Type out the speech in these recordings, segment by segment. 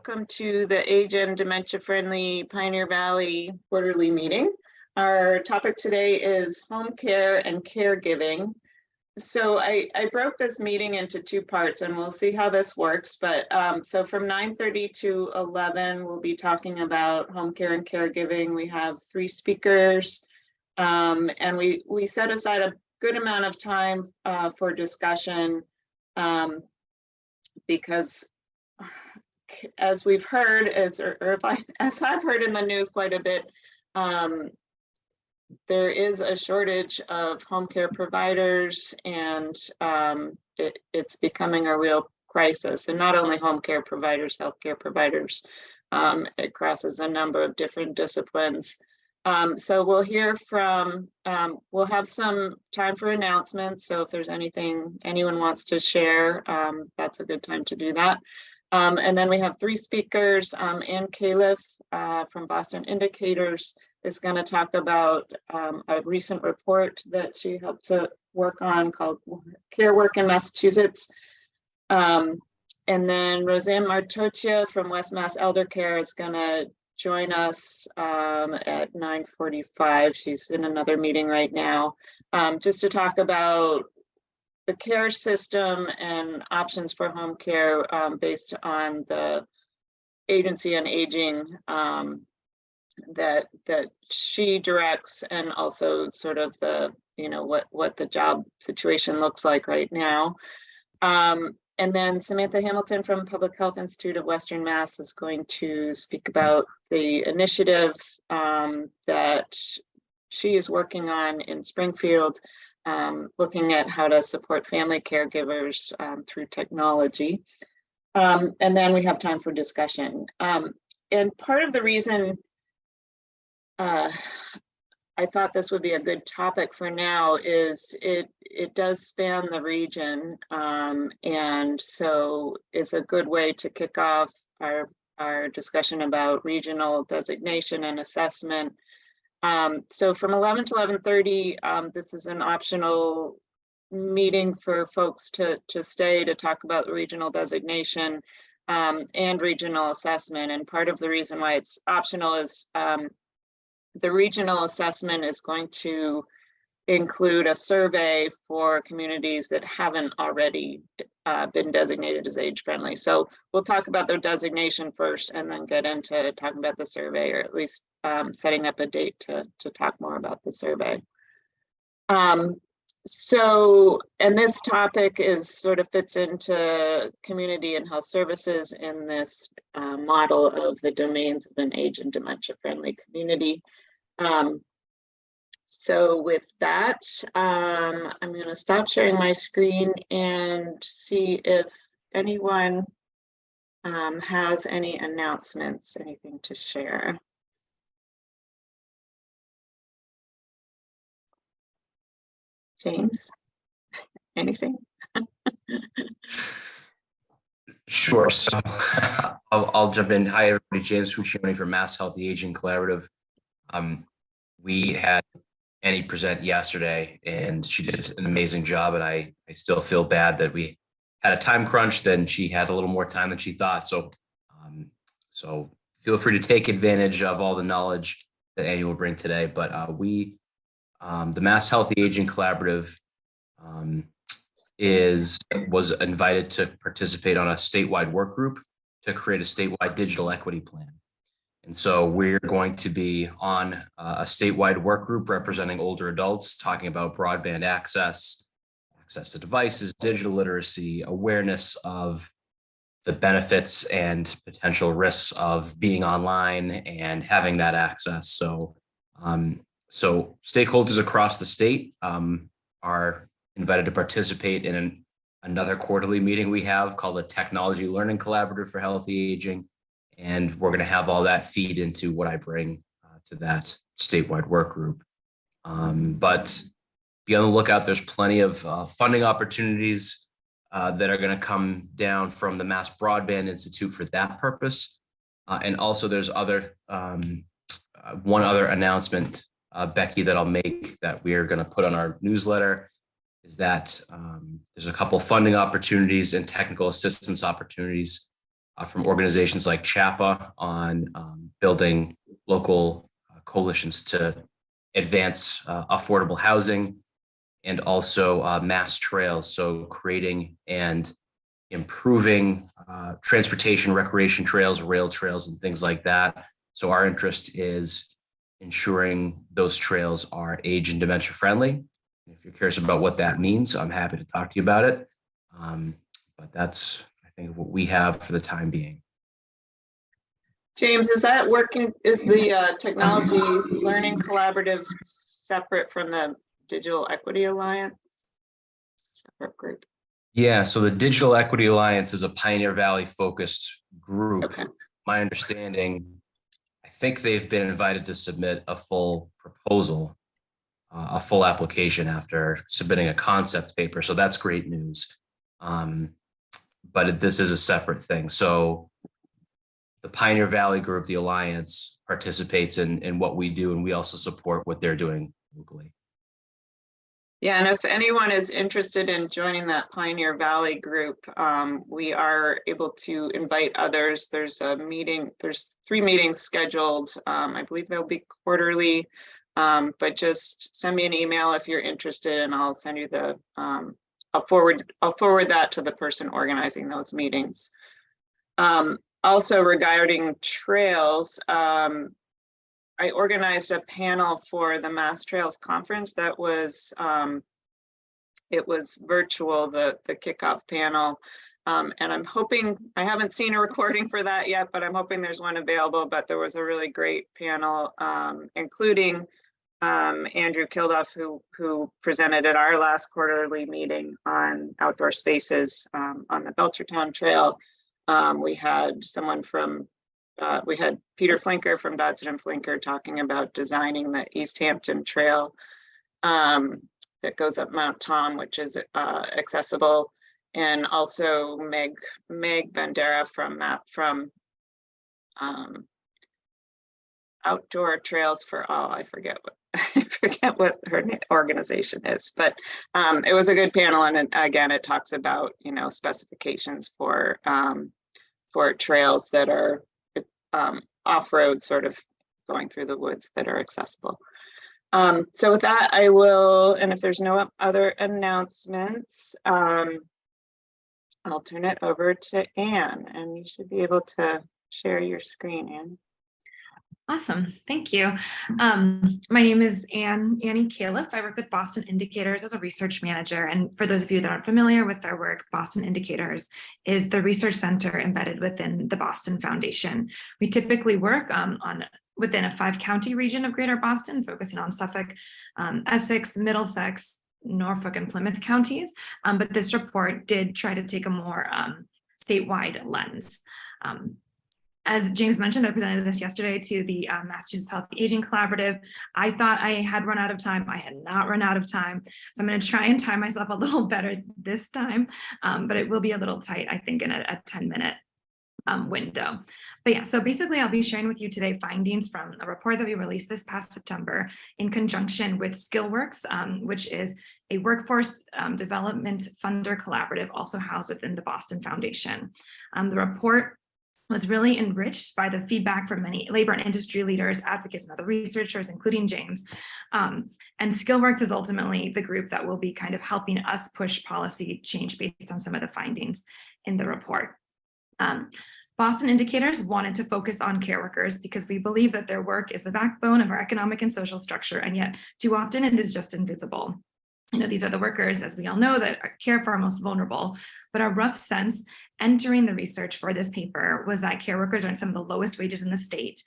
Welcome to the Age and Dementia-Friendly Pioneer Valley quarterly meeting. Our topic today is home care and caregiving. So I broke this meeting into two parts, and we'll see how this works. But so from 9:30 to 11, we'll be talking about home care and caregiving. We have three speakers, and we set aside a good amount of time for discussion because as we've heard, as I've heard in the news quite a bit, there is a shortage of home care providers, and it's becoming a real crisis. And not only home care providers, healthcare providers. It crosses a number of different disciplines. So we'll hear from, we'll have some time for announcements. So if there's anything anyone wants to share, that's a good time to do that. And then we have three speakers. Ann Califf from Boston Indicators is going to talk about a recent report that she helped to work on called Care Work in Massachusetts. And then Roseanne Martocchia from WestMass Elder Care is going to join us at 9:45. She's in another meeting right now, just to talk about the care system and options for home care based on the agency on aging that she directs, and also sort of the, you know, what the job situation looks like right now. And then Samantha Hamilton from Public Health Institute of Western Mass is going to speak about the initiative that she is working on in Springfield, looking at how to support family caregivers through technology. And then we have time for discussion. And part of the reason I thought this would be a good topic for now is it does span the region, and so it's a good way to kick off our discussion about regional designation and assessment. So from 11 to 11:30, this is an optional meeting for folks to stay to talk about the regional designation and regional assessment. And part of the reason why it's optional is the regional assessment is going to include a survey for communities that haven't already been designated as age-friendly. So we'll talk about their designation first and then get into talking about the survey, or at least setting up a date to talk more about the survey. So, and this topic is sort of fits into community and health services in this model of the domains of an age and dementia-friendly community. So with that, I'm going to stop sharing my screen and see if anyone has any announcements, anything to share. James, anything? Sure. So I'll jump in. Hi, everybody. James Fuccione from Mass Healthy Aging Collaborative. We had Annie present yesterday, and she did an amazing job. And I still feel bad that we had a time crunch. Then she had a little more time than she thought. So, so feel free to take advantage of all the knowledge that Annie will bring today. But the Mass Healthy Aging Collaborative was invited to participate on a statewide work group to create a statewide digital equity plan. And so we're going to be on a statewide work group representing older adults, talking about broadband access to devices, digital literacy, awareness of the benefits and potential risks of being online and having that access. So, so stakeholders across the state are invited to participate in another quarterly meeting we have called a Technology Learning Collaborative for Healthy Aging. And we're going to have all that feed into what I bring to that statewide work group. But be on the lookout. There's plenty of funding opportunities that are going to come down from the Mass Broadband Institute for that purpose. And also there's one other announcement, Becky, that I'll make that we are going to put on our newsletter, is that there's a couple funding opportunities and technical assistance opportunities from organizations like CHAPA on building local coalitions to advance affordable housing, and also mass trails, so creating and improving transportation, recreation trails, rail trails, and things like that. So our interest is ensuring those trails are age and dementia friendly. If you're curious about what that means, I'm happy to talk to you about it. But that's, I think, what we have for the time being. James, is that working? Is the Technology Learning Collaborative separate from the Digital Equity Alliance? Separate group. Yeah, so the Digital Equity Alliance is a Pioneer Valley focused group. Okay. My understanding, I think they've been invited to submit a full proposal, a full application after submitting a concept paper. So that's great news. But this is a separate thing. So the Pioneer Valley group, the Alliance, participates in what we do, and we also support what they're doing locally. Yeah, and if anyone is interested in joining that Pioneer Valley group, we are able to invite others. There's a meeting, there's 3 meetings scheduled. I believe they'll be quarterly, but just send me an email if you're interested, and I'll send you the, I'll forward that to the person organizing those meetings. Also regarding trails, I organized a panel for the Mass Trails Conference that was, it was virtual, the kickoff panel. And I'm hoping, I haven't seen a recording for that yet, but I'm hoping there's one available. But there was a really great panel, including Andrew Kilduff, who presented at our last quarterly meeting on outdoor spaces on the Belchertown Trail. We had someone from we had Peter Flinker from Dodson and Flinker talking about designing the East Hampton Trail that goes up Mount Tom, which is accessible, and also Meg Bandera from Outdoor Trails for All. I forget what her organization is, but it was a good panel, and again, it talks about, you know, specifications for trails that are off-road, sort of going through the woods, that are accessible. So with that, I will, and if there's no other announcements, I'll turn it over to Anne, and you should be able to share your screen, Anne. Awesome, thank you. My name is Annie Califf. I work with Boston Indicators as a research manager. And for those of you that aren't familiar with our work, Boston Indicators is the research center embedded within the Boston Foundation. We typically work within a 5-county region of Greater Boston, focusing on Suffolk, Essex, Middlesex, Norfolk, and Plymouth counties. But this report did try to take a more statewide lens. As James mentioned, I presented this yesterday to the Massachusetts Healthy Aging Collaborative. I thought I had run out of time. I had not run out of time. So I'm going to try and time myself a little better this time, but it will be a little tight, I think, in a 10-minute window. But yeah, so basically I'll be sharing with you today findings from a report that we released this past September in conjunction with SkillWorks, which is a workforce development funder collaborative also housed within the Boston Foundation. The report was really enriched by the feedback from many labor and industry leaders, advocates, and other researchers, including James. And SkillWorks is ultimately the group that will be kind of helping us push policy change based on some of the findings in the report. Boston Indicators wanted to focus on care workers because we believe that their work is the backbone of our economic and social structure, and yet too often it is just invisible. You know, these are the workers, as we all know, that care for our most vulnerable. But our rough sense entering the research for this paper was that care workers earn some of the lowest wages in the state,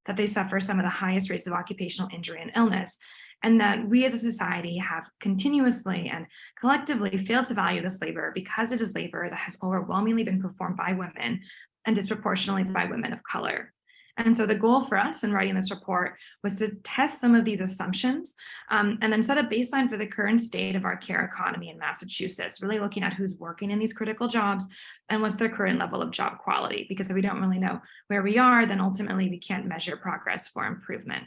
that they suffer some of the highest rates of occupational injury and illness, and that we as a society have continuously and collectively failed to value this labor because it is labor that has overwhelmingly been performed by women and disproportionately by women of color. And so the goal for us in writing this report was to test some of these assumptions and then set a baseline for the current state of our care economy in Massachusetts, really looking at who's working in these critical jobs and what's their current level of job quality. Because if we don't really know where we are, then ultimately we can't measure progress for improvement.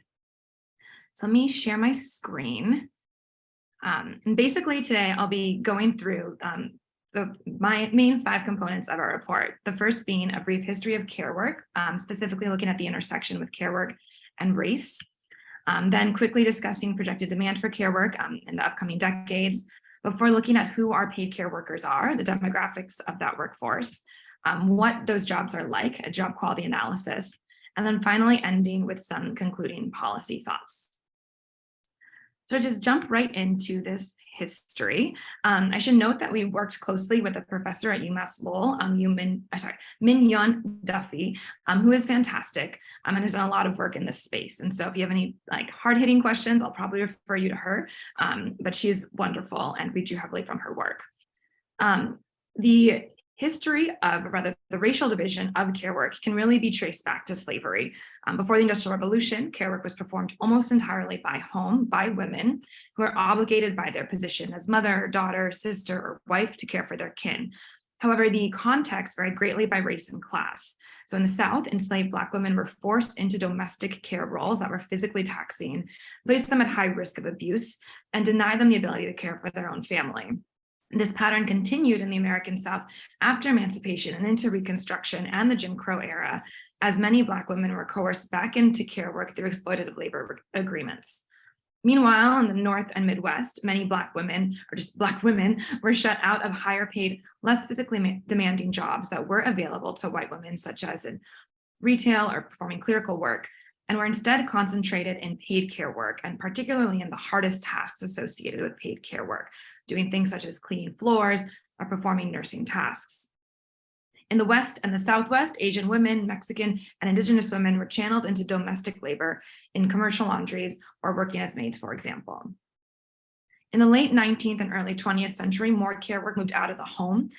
So let me share my screen. And basically today I'll be going through my main 5 components of our report. The first being a brief history of care work, specifically looking at the intersection with care work and race. Then quickly discussing projected demand for care work in the upcoming decades, before looking at who our paid care workers are, the demographics of that workforce, what those jobs are like, a job quality analysis, and then finally ending with some concluding policy thoughts. So just jump right into this history. I should note that we worked closely with a professor at UMass Lowell, Min-Yeon Duffy, who is fantastic and has done a lot of work in this space. And so if you have any like hard-hitting questions, I'll probably refer you to her, but she's wonderful and read you heavily from her work. The history of, or rather the racial division of care work can really be traced back to slavery. Before the Industrial Revolution, care work was performed almost entirely by women who are obligated by their position as mother, daughter, sister, or wife to care for their kin. However, the context varied greatly by race and class. So in the South, enslaved Black women were forced into domestic care roles that were physically taxing, placed them at high risk of abuse, and denied them the ability to care for their own family. This pattern continued in the American South after emancipation and into Reconstruction and the Jim Crow era, as many Black women were coerced back into care work through exploitative labor agreements. Meanwhile, in the North and Midwest, many Black women, or just Black women, were shut out of higher paid, less physically demanding jobs that were available to white women, such as in retail or performing clerical work, and were instead concentrated in paid care work, and particularly in the hardest tasks associated with paid care work, doing things such as cleaning floors or performing nursing tasks. In the West and the Southwest, Asian women, Mexican, and Indigenous women were channeled into domestic labor in commercial laundries or working as maids, for example. In the late 19th and early 20th century, more care work moved out of the home.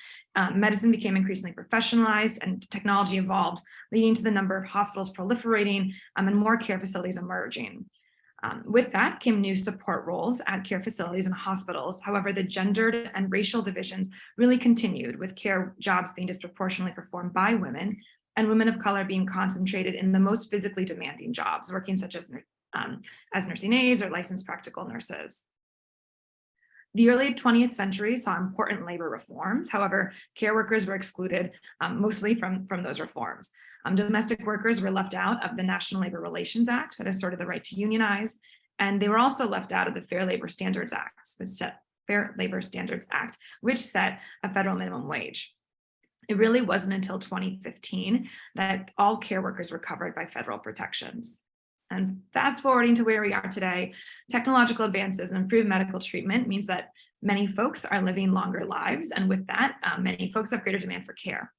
Medicine became increasingly professionalized and technology evolved, leading to the number of hospitals proliferating and more care facilities emerging. With that came new support roles at care facilities and hospitals. However, the gendered and racial divisions really continued, with care jobs being disproportionately performed by women and women of color being concentrated in the most physically demanding jobs, working such as nursing aides or licensed practical nurses. The early 20th century saw important labor reforms. However, care workers were excluded mostly from those reforms. Domestic workers were left out of the National Labor Relations Act, that asserted the right to unionize, and they were also left out of the Fair Labor Standards Act, which set a federal minimum wage. It really wasn't until 2015 that all care workers were covered by federal protections. And fast forwarding to where we are today, technological advances and improved medical treatment means that many folks are living longer lives, and with that, many folks have greater demand for care.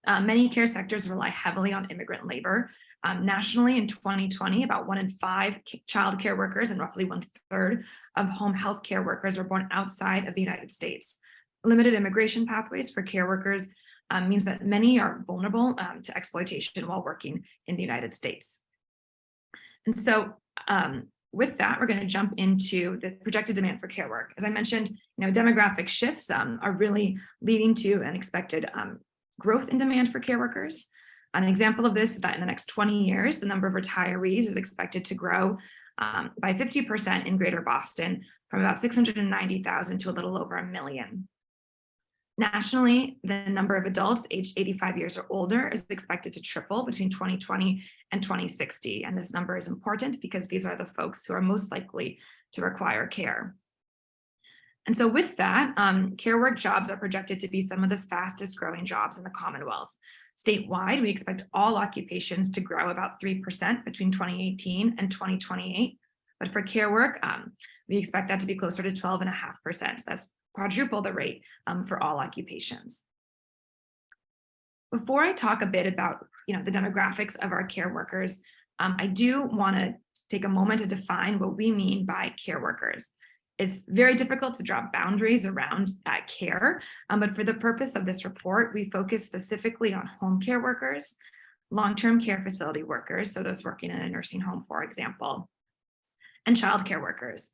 Many care sectors rely heavily on immigrant labor. Nationally, in 2020, about 1 in 5 child care workers and roughly 1/3 of home health care workers were born outside of the United States. Limited immigration pathways for care workers means that many are vulnerable to exploitation while working in the United States. And so with that, we're going to jump into the projected demand for care work. As I mentioned, demographic shifts are really leading to an expected growth in demand for care workers. An example of this is that in the next 20 years, the number of retirees is expected to grow by 50% in Greater Boston, from about 690,000 to a little over 1 million. Nationally, the number of adults aged 85 years or older is expected to triple between 2020 and 2060. And this number is important because these are the folks who are most likely to require care. And so with that, care work jobs are projected to be some of the fastest growing jobs in the Commonwealth. Statewide, we expect all occupations to grow about 3% between 2018 and 2028. But for care work, we expect that to be closer to 12.5%. That's quadruple the rate for all occupations. Before I talk a bit about the demographics of our care workers, I do want to take a moment to define what we mean by care workers. It's very difficult to draw boundaries around care, but for the purpose of this report, we focus specifically on home care workers, long-term care facility workers, so those working in a nursing home, for example, and childcare workers.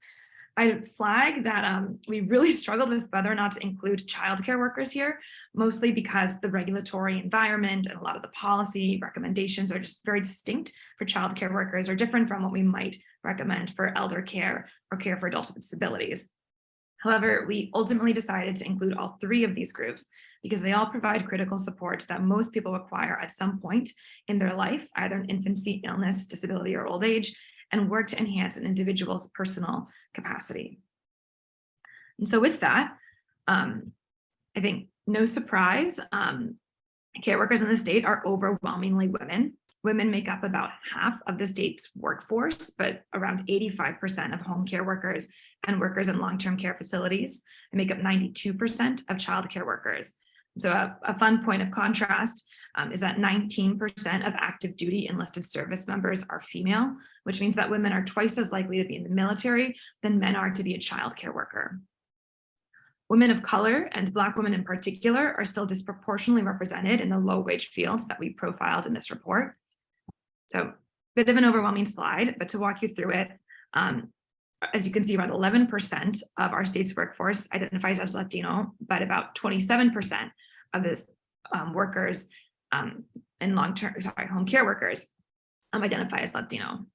I flag that we really struggled with whether or not to include childcare workers here, mostly because the regulatory environment and a lot of the policy recommendations are just very distinct for childcare workers, or different from what we might recommend for elder care or care for adults with disabilities. However, we ultimately decided to include all three of these groups because they all provide critical supports that most people require at some point in their life, either in infancy, illness, disability, or old age, and work to enhance an individual's personal capacity. And so with that, I think no surprise, care workers in the state are overwhelmingly women. Women make up about half of the state's workforce, but around 85% of home care workers and workers in long-term care facilities. They make up 92% of child care workers. So a fun point of contrast is that 19% of active duty enlisted service members are female, which means that women are twice as likely to be in the military than men are to be a child care worker. Women of color, and Black women in particular, are still disproportionately represented in the low-wage fields that we profiled in this report. So a bit of an overwhelming slide, but to walk you through it, as you can see, around 11% of our state's workforce identifies as Latino, but about 27% of this workers in home care workers identify as Latino.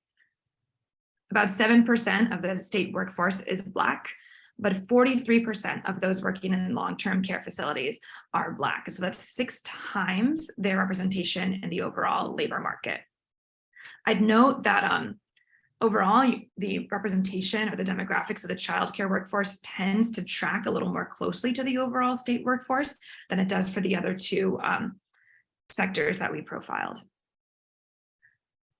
About 7% of the state workforce is Black, but 43% of those working in long-term care facilities are Black. So that's 6 times their representation in the overall labor market. I'd note that overall, the representation or the demographics of the childcare workforce tends to track a little more closely to the overall state workforce than it does for the other two sectors that we profiled.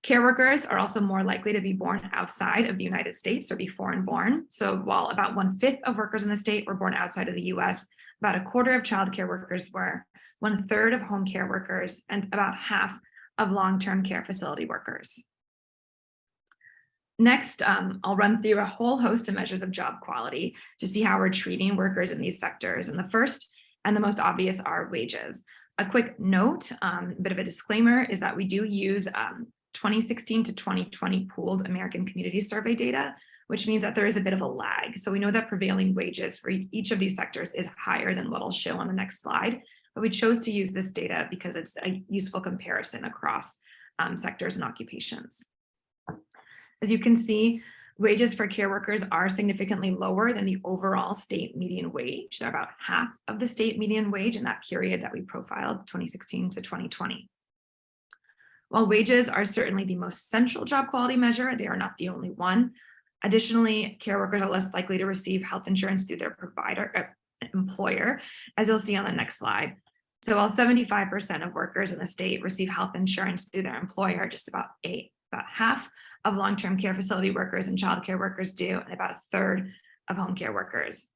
Care workers are also more likely to be born outside of the United States or be foreign born. So while about 1/5 of workers in the state were born outside of the US, about 1/4 of childcare workers were, 1/3 of home care workers, and about half of long-term care facility workers. Next, I'll run through a whole host of measures of job quality to see how we're treating workers in these sectors. And the first and the most obvious are wages. A quick note, a bit of a disclaimer, is that we do use 2016 to 2020 pooled American Community Survey data, which means that there is a bit of a lag. So we know that prevailing wages for each of these sectors is higher than what I'll show on the next slide, but we chose to use this data because it's a useful comparison across sectors and occupations. As you can see, wages for care workers are significantly lower than the overall state median wage. They're about half of the state median wage in that period that we profiled, 2016 to 2020. While wages are certainly the most central job quality measure, they are not the only one. Additionally, care workers are less likely to receive health insurance through their employer, as you'll see on the next slide. So while 75% of workers in the state receive health insurance through their employer, just about half of long-term care facility workers and child care workers do, and about 1/3 of home care workers.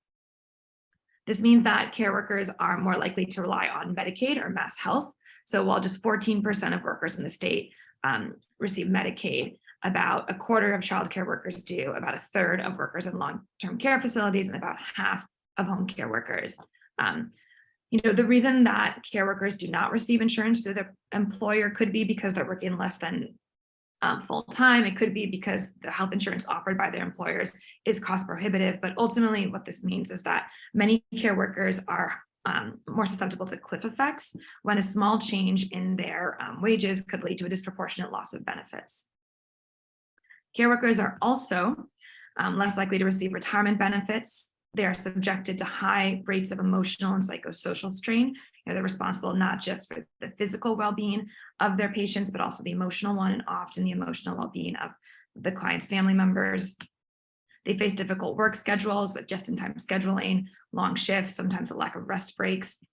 This means that care workers are more likely to rely on Medicaid or Mass Health. So while just 14% of workers in the state receive Medicaid, about 1/4 of child care workers do, about 1/3 of workers in long-term care facilities, and about half of home care workers. The reason that care workers do not receive insurance through their employer could be because they're working less than full time. It could be because the health insurance offered by their employers is cost prohibitive, but ultimately what this means is that many care workers are more susceptible to cliff effects when a small change in their wages could lead to a disproportionate loss of benefits. Care workers are also less likely to receive retirement benefits. They are subjected to high rates of emotional and psychosocial strain. They're responsible not just for the physical well-being of their patients, but also the emotional one, and often the emotional well-being of the client's family members. They face difficult work schedules with just-in-time scheduling, long shifts, sometimes a lack of rest breaks,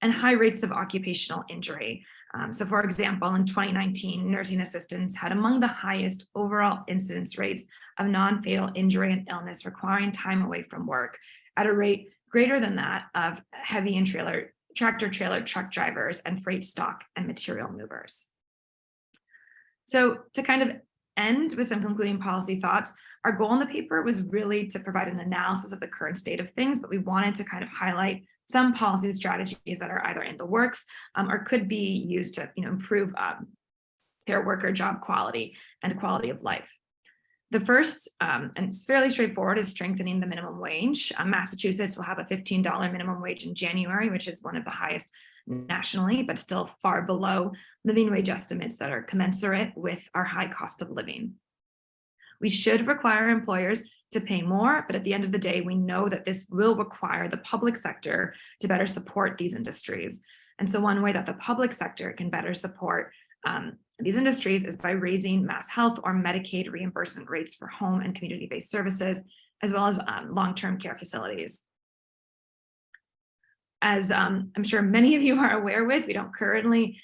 and high rates of occupational injury. So for example, in 2019, nursing assistants had among the highest overall incidence rates of non-fatal injury and illness requiring time away from work at a rate greater than that of heavy and tractor trailer truck drivers and freight stock and material movers. So to kind of end with some concluding policy thoughts, our goal in the paper was really to provide an analysis of the current state of things, but we wanted to kind of highlight some policy strategies that are either in the works or could be used to improve care worker job quality and quality of life. The first, and it's fairly straightforward, is strengthening the minimum wage. Massachusetts will have a $15 minimum wage in January, which is one of the highest nationally, but still far below living wage estimates that are commensurate with our high cost of living. We should require employers to pay more, but at the end of the day, we know that this will require the public sector to better support these industries. And so one way that the public sector can better support these industries is by raising Mass Health or Medicaid reimbursement rates for home and community-based services, as well as long-term care facilities. As I'm sure many of you are aware with, we don't currently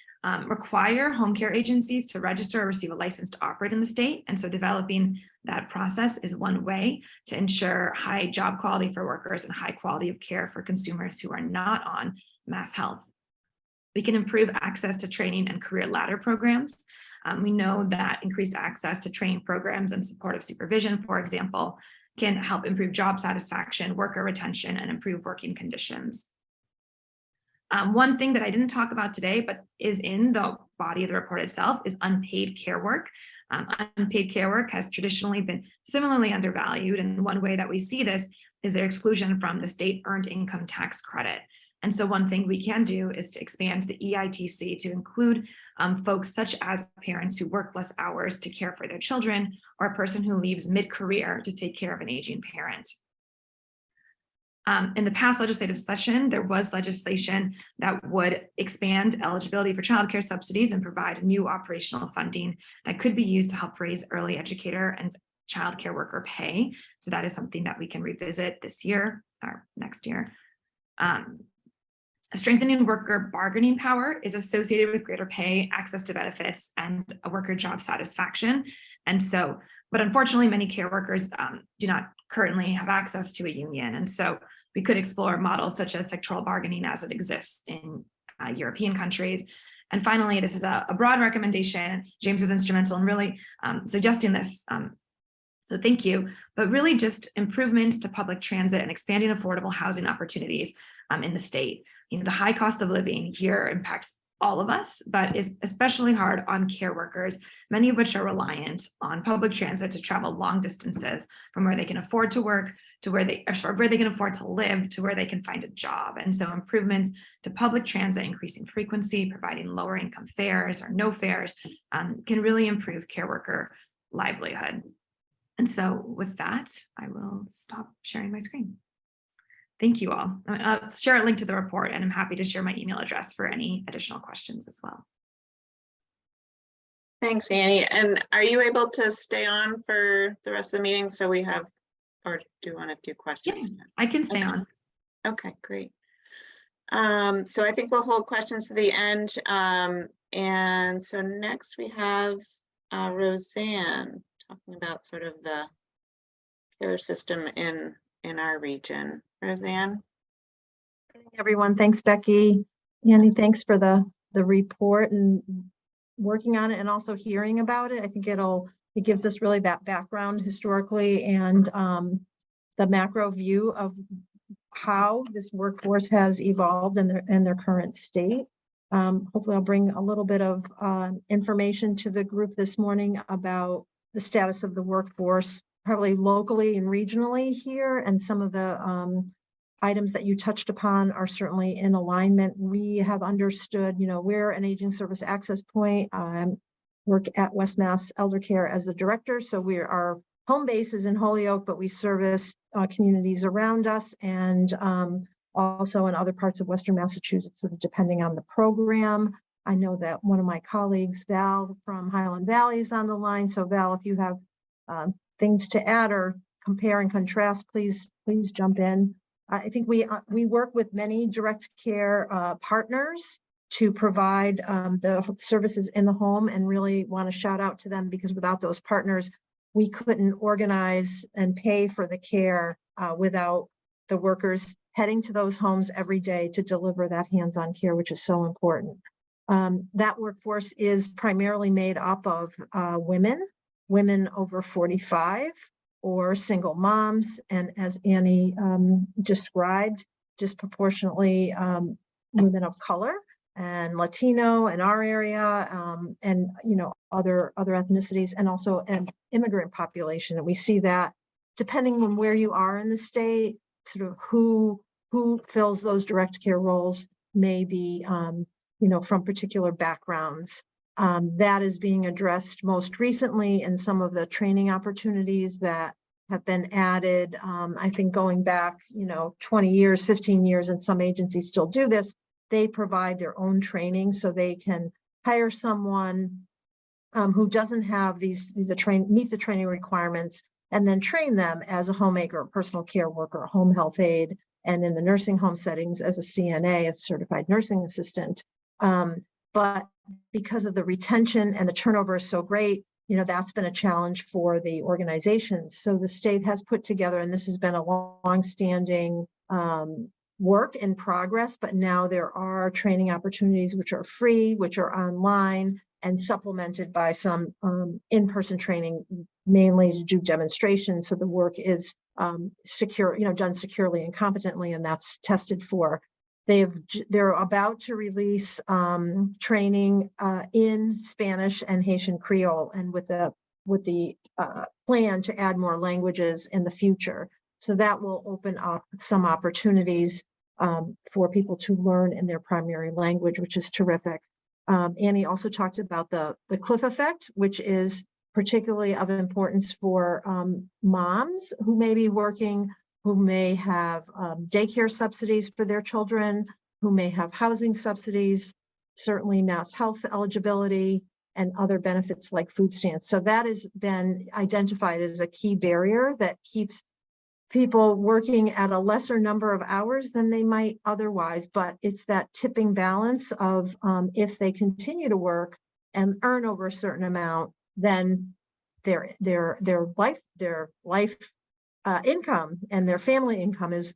require home care agencies to register or receive a license to operate in the state. And so developing that process is one way to ensure high job quality for workers and high quality of care for consumers who are not on Mass Health. We can improve access to training and career ladder programs. We know that increased access to training programs and supportive supervision, for example, can help improve job satisfaction, worker retention, and improve working conditions. One thing that I didn't talk about today, but is in the body of the report itself, is unpaid care work. Unpaid care work has traditionally been similarly undervalued, and one way that we see this is their exclusion from the state earned income tax credit. And so one thing we can do is to expand the EITC to include folks such as parents who work less hours to care for their children, or a person who leaves mid-career to take care of an aging parent. In the past legislative session, there was legislation that would expand eligibility for childcare subsidies and provide new operational funding that could be used to help raise early educator and childcare worker pay. So that is something that we can revisit this year or next year. Strengthening worker bargaining power is associated with greater pay, access to benefits, and a worker job satisfaction. And so, but unfortunately, many care workers do not currently have access to a union. And so we could explore models such as sectoral bargaining as it exists in European countries. And finally, this is a broad recommendation. James was instrumental in really suggesting this. So thank you, but really just improvements to public transit and expanding affordable housing opportunities in the state. You know, the high cost of living here impacts all of us, but is especially hard on care workers, many of which are reliant on public transit to travel long distances from where they can afford to work to where they can afford to live to where they can find a job. And so improvements to public transit, increasing frequency, providing lower income fares or no fares can really improve care worker livelihood. And so with that, I will stop sharing my screen. Thank you all. I'll share a link to the report, and I'm happy to share my email address for any additional questions as well. Thanks, Annie. And are you able to stay on for the rest of the meeting so we have, or do you want to do questions? Yeah, I can stay on. Okay, great. So I think we'll hold questions to the end. And so next we have Roseanne talking about sort of the care system in our region. Roseanne. Good morning, everyone. Thanks, Becky. Annie, thanks for the report and working on it and also hearing about it. I think it gives us really that background historically and the macro view of how this workforce has evolved in their current state. Hopefully I'll bring a little bit of information to the group this morning about the status of the workforce, probably locally and regionally here, and some of the items that you touched upon are certainly in alignment. We have understood, we're an aging service access point. Work at WestMass Elder Care as the director, so our home base is in Holyoke, but we service communities around us and also in other parts of Western Massachusetts, sort of depending on the program. I know that one of my colleagues, Val from Highland Valley, is on the line. So Val, if you have things to add or compare and contrast, please jump in. I think we work with many direct care partners to provide the services in the home, and really want to shout out to them, because without those partners, we couldn't organize and pay for the care without the workers heading to those homes every day to deliver that hands-on care, which is so important. That workforce is primarily made up of women over 45, or single moms, and as Annie described, disproportionately women of color and Latino in our area, and other ethnicities, and also an immigrant population. And we see that depending on where you are in the state, sort of who fills those direct care roles may be from particular backgrounds. That is being addressed most recently in some of the training opportunities that have been added. I think going back, 20 years, 15 years, and some agencies still do this. They provide their own training so they can hire someone who doesn't have meet the training requirements, and then train them as a homemaker, a personal care worker, a home health aide, and in the nursing home settings as a CNA, a certified nursing assistant. But because of the retention and the turnover is so great, that's been a challenge for the organizations. So the state has put together, and this has been a long-standing work in progress, but now there are training opportunities which are free, which are online, and supplemented by some in-person training, mainly to do demonstrations. So the work is secure, done securely and competently, and that's tested for. They're about to release training in Spanish and Haitian Creole, and with the plan to add more languages in the future. So that will open up some opportunities for people to learn in their primary language, which is terrific. Annie also talked about the cliff effect, which is particularly of importance for moms who may be working, who may have daycare subsidies for their children, who may have housing subsidies, certainly Mass Health eligibility, and other benefits like food stamps. So that has been identified as a key barrier that keeps people working at a lesser number of hours than they might otherwise. But it's that tipping balance of if they continue to work and earn over a certain amount, then their life income and their family income is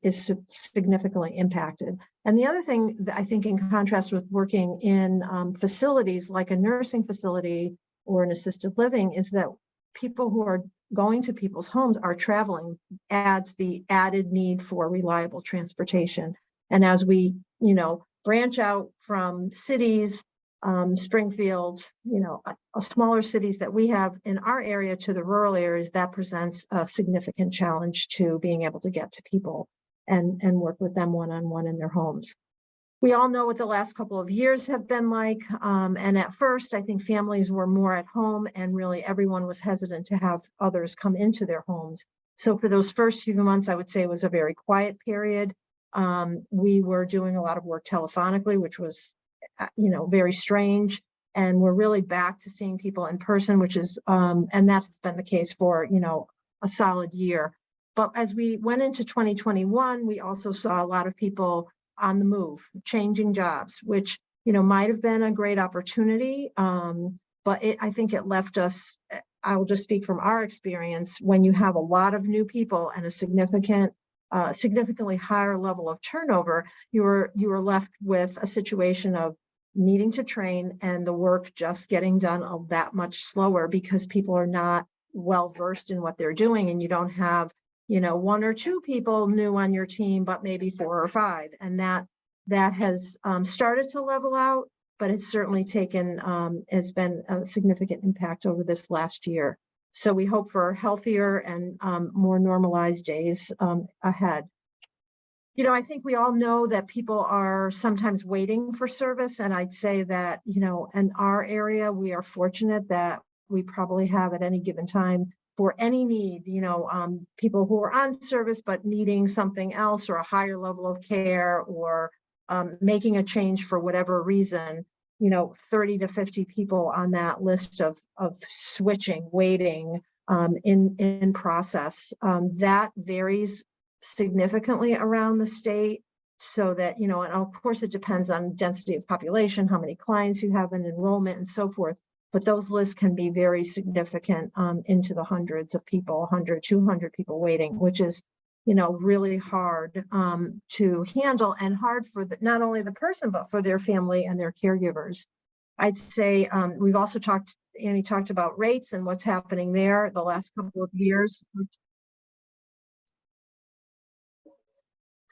significantly impacted. And the other thing that I think, in contrast with working in facilities like a nursing facility or an assisted living, is that people who are going to people's homes are traveling, adds the added need for reliable transportation. And as we, branch out from cities, Springfield, smaller cities that we have in our area to the rural areas, that presents a significant challenge to being able to get to people and work with them one-on-one in their homes. We all know what the last couple of years have been like. And at first, I think families were more at home, and really everyone was hesitant to have others come into their homes. So for those first few months, I would say it was a very quiet period. We were doing a lot of work telephonically, which was, very strange. And we're really back to seeing people in person, which is, and that has been the case for, a solid year. But as we went into 2021, we also saw a lot of people on the move, changing jobs, which, might have been a great opportunity. But I think it left us, I will just speak from our experience, when you have a lot of new people and a significantly higher level of turnover, you were left with a situation of needing to train and the work just getting done that much slower because people are not well versed in what they're doing, and you don't have one or two people new on your team, but maybe 4 or 5. And that has started to level out, but it's certainly has been a significant impact over this last year. So we hope for healthier and more normalized days ahead. I think we all know that people are sometimes waiting for service. And I'd say that, in our area, we are fortunate that we probably have at any given time, for any need, people who are on service but needing something else or a higher level of care, or making a change for whatever reason, 30 to 50 people on that list of switching, waiting, in process. That varies significantly around the state, so that, and of course it depends on density of population, how many clients you have in enrollment and so forth. But those lists can be very significant, into the hundreds of people, 100, 200 people waiting, which is, really hard to handle, and hard for not only the person, but for their family and their caregivers. I'd say we've also Annie talked about rates and what's happening there the last couple of years.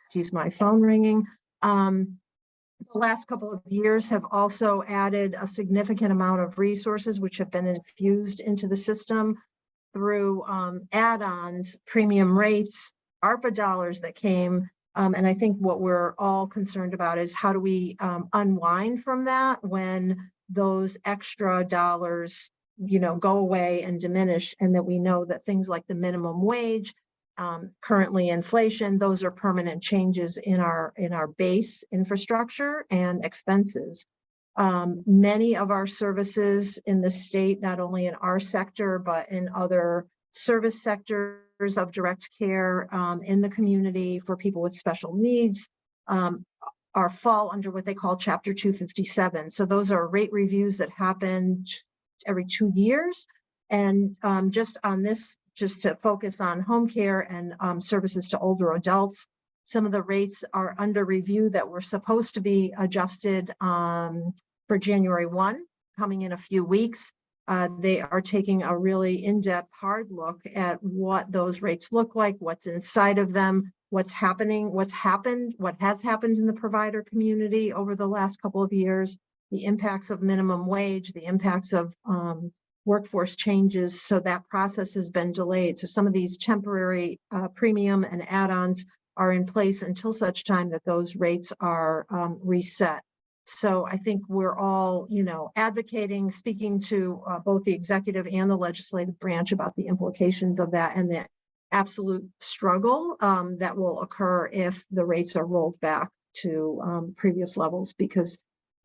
Excuse my phone ringing. The last couple of years have also added a significant amount of resources which have been infused into the system through add-ons, premium rates, ARPA dollars that came. And I think what we're all concerned about is how do we unwind from that when those extra dollars go away and diminish, and that we know that things like the minimum wage, currently inflation, those are permanent changes in our base infrastructure and expenses. Many of our services in the state, not only in our sector, but in other service sectors of direct care in the community for people with special needs, fall under what they call Chapter 257. So those are rate reviews that happen every 2 years. And just to focus on home care and services to older adults, some of the rates are under review that were supposed to be adjusted for January 1, coming in a few weeks. They are taking a really in-depth, hard look at what those rates look like, what's inside of them, what has happened in the provider community over the last couple of years, the impacts of minimum wage, the impacts of workforce changes. So that process has been delayed. So some of these temporary premium and add-ons are in place until such time that those rates are reset. So I think we're all, advocating, speaking to both the executive and the legislative branch about the implications of that and the absolute struggle that will occur if the rates are rolled back to previous levels,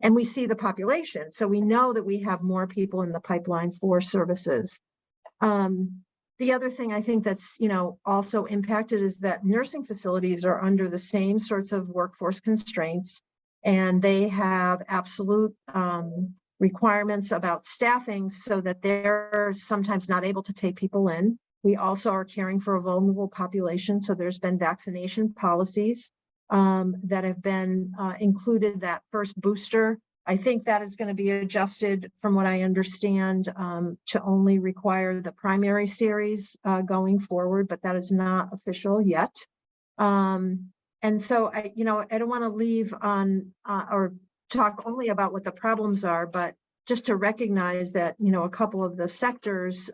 and we see the population. So we know that we have more people in the pipeline for services. The other thing I think that's, also impacted is that nursing facilities are under the same sorts of workforce constraints, and they have absolute requirements about staffing so that they're sometimes not able to take people in. We also are caring for a vulnerable population. So there's been vaccination policies that have been included, that first booster. I think that is going to be adjusted, from what I understand, to only require the primary series going forward, but that is not official yet. And so I don't want to leave on or talk only about what the problems are, but just to recognize that, a couple of the sectors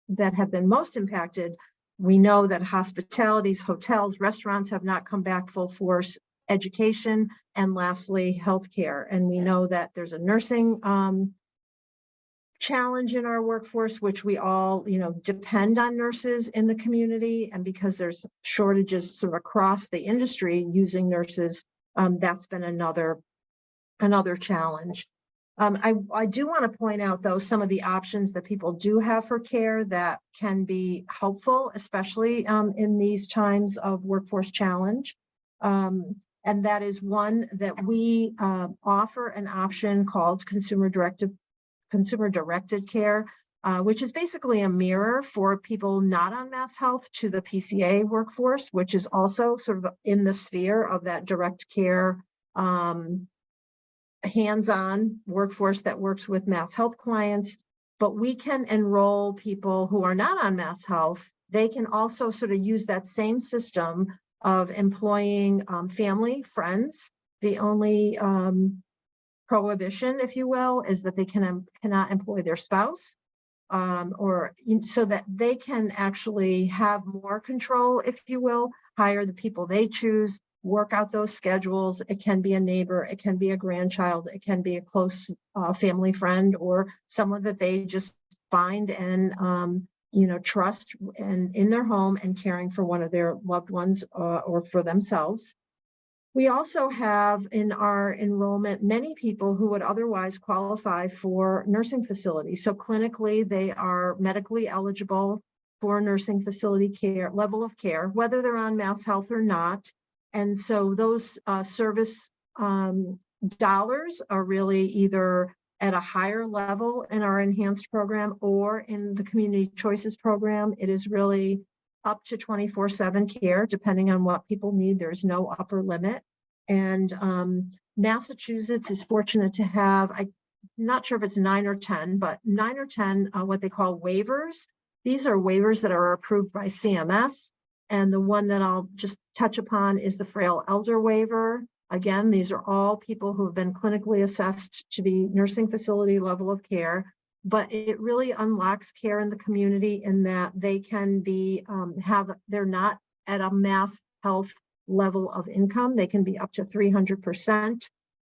that have been most impacted, we know that hospitalities, hotels, restaurants have not come back full force, education, and lastly, healthcare. And we know that there's a nursing challenge in our workforce, which we all, depend on nurses in the community. And because there's shortages sort of across the industry using nurses, that's been another challenge. I do want to point out, though, some of the options that people do have for care that can be helpful, especially in these times of workforce challenge. And that is one that we offer an option called consumer-directed care, which is basically a mirror for people not on Mass Health to the PCA workforce, which is also sort of in the sphere of that direct care, hands-on workforce that works with Mass Health clients. But we can enroll people who are not on Mass Health. They can also sort of use that same system of employing family, friends. The only prohibition, if you will, is that they cannot employ their spouse, or so that they can actually have more control, if you will, hire the people they choose, work out those schedules. It can be a neighbor, it can be a grandchild, it can be a close family friend, or someone that they just find and trust and in their home and caring for one of their loved ones or for themselves. We also have in our enrollment many people who would otherwise qualify for nursing facilities. So clinically, they are medically eligible for nursing facility care, level of care, whether they're on Mass Health or not. And so those service dollars are really either at a higher level in our enhanced program or in the community choices program. It is really up to 24/7 care, depending on what people need. There's no upper limit. And Massachusetts is fortunate to have, I'm not sure if it's 9 or 10, but 9 or 10 what they call waivers. These are waivers that are approved by CMS. And the one that I'll just touch upon is the frail elder waiver. Again, these are all people who have been clinically assessed to be nursing facility level of care, but it really unlocks care in the community in that they can be, they're not at a Mass Health level of income. They can be up to 300%.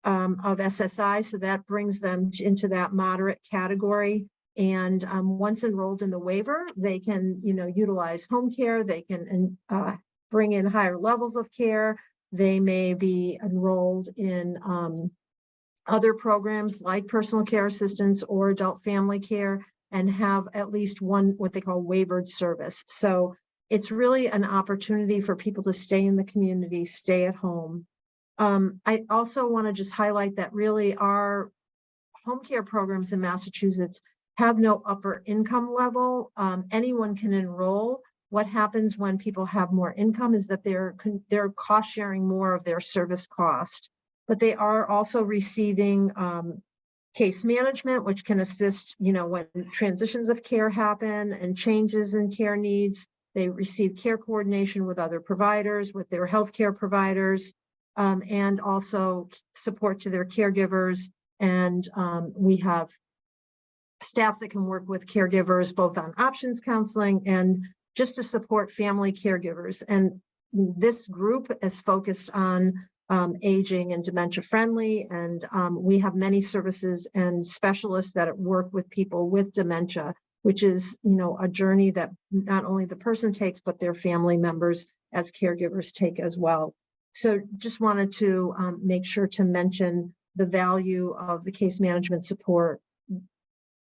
of SSI, so that brings them into that moderate category. And once enrolled in the waiver, they can, utilize home care. They can bring in higher levels of care. They may be enrolled in other programs like personal care assistance or adult family care, and have at least one what they call waivered service. So it's really an opportunity for people to stay in the community, stay at home. I also want to just highlight that really our home care programs in Massachusetts have no upper income level. Anyone can enroll. What happens when people have more income is that they're cost sharing more of their service cost, but they are also receiving case management, which can assist, when transitions of care happen and changes in care needs. They receive care coordination with other providers, with their healthcare providers, and also support to their caregivers. And we have staff that can work with caregivers, both on options counseling and just to support family caregivers. And this group is focused on aging and dementia-friendly. And we have many services and specialists that work with people with dementia, which is, a journey that not only the person takes, but their family members as caregivers take as well. So just wanted to make sure to mention the value of the case management support,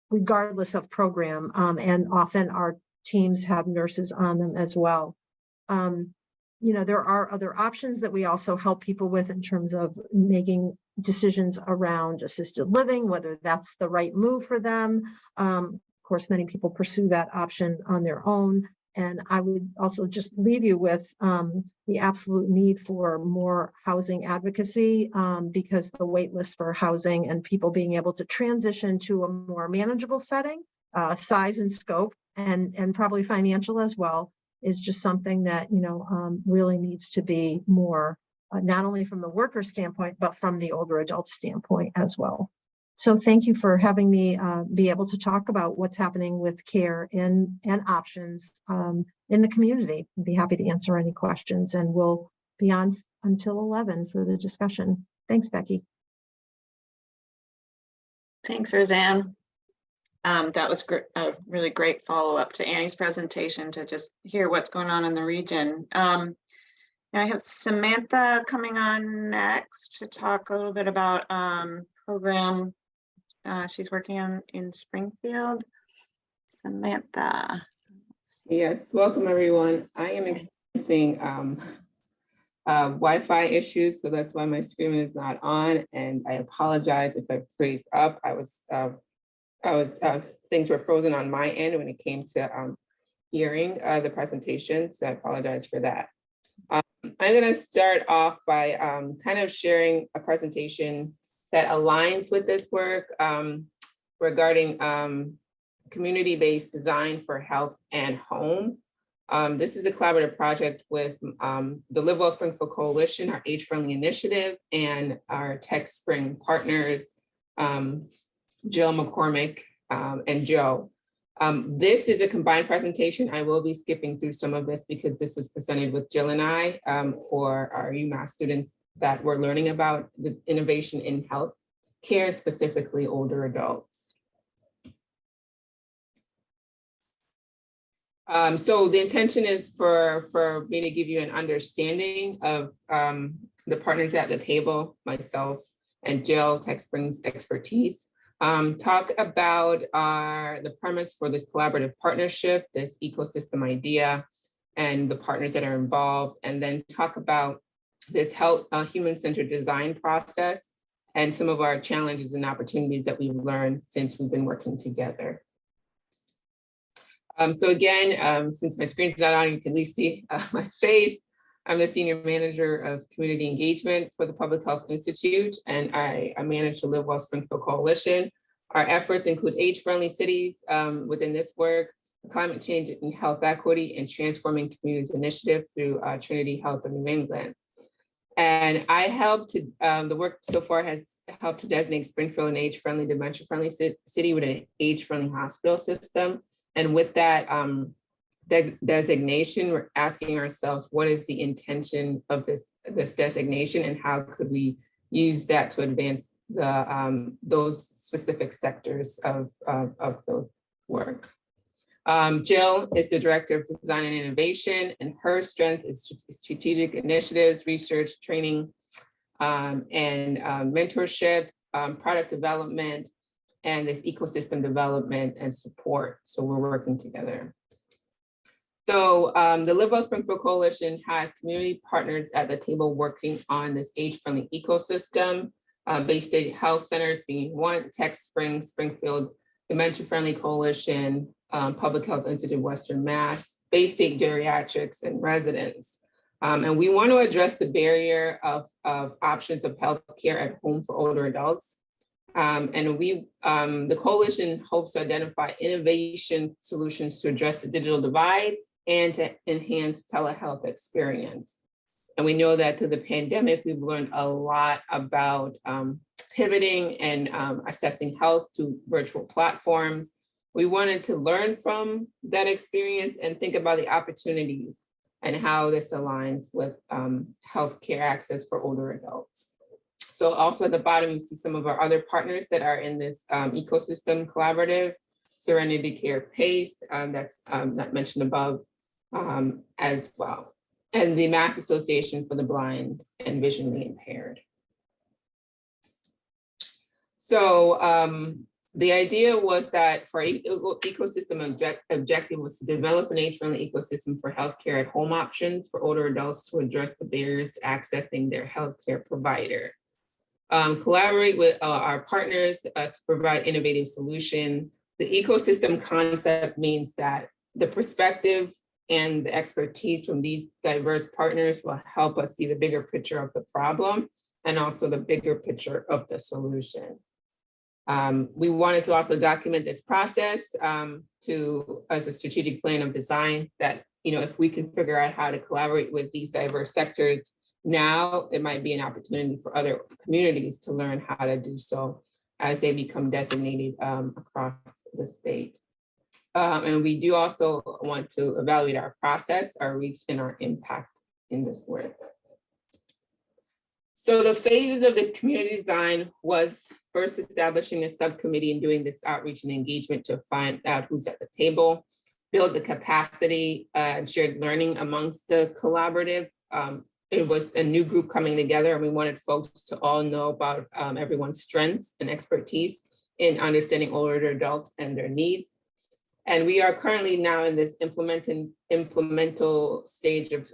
regardless of program. And often our teams have nurses on them as well. There are other options that we also help people with in terms of making decisions around assisted living, whether that's the right move for them. Of course, many people pursue that option on their own. And I would also just leave you with the absolute need for more housing advocacy, because the wait list for housing and people being able to transition to a more manageable setting, size and scope, and probably financial as well, is just something that, really needs to be more, not only from the worker standpoint, but from the older adult standpoint as well. So thank you for having me be able to talk about what's happening with care and options in the community. I'd be happy to answer any questions, and we'll be on until 11 for the discussion. Thanks, Becky. Thanks, Roseanne. That was a really great follow-up to Annie's presentation to just hear what's going on in the region. Now I have Samantha coming on next to talk a little bit about program she's working on in Springfield. Samantha. Yes, welcome everyone. I am experiencing Wi-Fi issues, so that's why my screen is not on, and I apologize if I freeze up. Things were frozen on my end when it came to hearing the presentation, so I apologize for that. I'm going to start off by kind of sharing a presentation that aligns with this work regarding community-based design for health and home. This is a collaborative project with the Live Well Springfield Coalition, our age-friendly initiative, and our Tech Spring partners, Jill McCormick and Joe. This is a combined presentation. I will be skipping through some of this because this was presented with Jill and I for our UMass students that were learning about the innovation in health care, specifically older adults. So the intention is for me to give you an understanding of the partners at the table, myself and Jill, Tech Spring's expertise, talk about the premise for this collaborative partnership, this ecosystem idea, and the partners that are involved, and then talk about this health human-centered design process and some of our challenges and opportunities that we've learned since we've been working together. So again, since my screen's not on, you can at least see my face. I'm the Senior Manager of Community Engagement for the Public Health Institute, and I manage the Live Well Springfield Coalition. Our efforts include age-friendly cities within this work, climate change and health equity, and transforming communities initiative through Trinity Health of New England. And I helped to, the work so far has helped to designate Springfield an age-friendly, dementia-friendly city with an age-friendly hospital system. And with that designation, we're asking ourselves, what is the intention of this designation, and how could we use that to advance the those specific sectors of the work. Jill is the Director of Design and Innovation, and her strength is strategic initiatives, research, training, and mentorship, product development, and this ecosystem development and support. So we're working together. So the Live Well Springfield Coalition has community partners at the table working on this age-friendly ecosystem. Bay State Health Centers being one, Tech Spring, Springfield Dementia-Friendly Coalition, Public Health Institute Western Mass, Bay State Geriatrics and Residents. And we want to address the barrier of options of healthcare at home for older adults. And the coalition hopes to identify innovation solutions to address the digital divide and to enhance telehealth experience. And we know that through the pandemic, we've learned a lot about pivoting and assessing health to virtual platforms. We wanted to learn from that experience and think about the opportunities and how this aligns with healthcare access for older adults. So also at the bottom, you see some of our other partners that are in this ecosystem collaborative, Serenity Care PACE, that's not mentioned above as well, and the Mass Association for the Blind and Visually Impaired. So the idea was that for ecosystem objective was to develop an age-friendly ecosystem for healthcare at home options for older adults to address the barriers to accessing their healthcare provider. Collaborate with our partners to provide innovative solution. The ecosystem concept means that the perspective and the expertise from these diverse partners will help us see the bigger picture of the problem and also the bigger picture of the solution. We wanted to also document this process as a strategic plan of design that, if we can figure out how to collaborate with these diverse sectors, now it might be an opportunity for other communities to learn how to do so as they become designated across the state. And we do also want to evaluate our process, our reach, and our impact in this work. So the phases of this community design was first establishing a subcommittee and doing this outreach and engagement to find out who's at the table, build the capacity and shared learning amongst the collaborative. It was a new group coming together, and we wanted folks to all know about everyone's strengths and expertise in understanding older adults and their needs. And we are currently now in this implemental stage of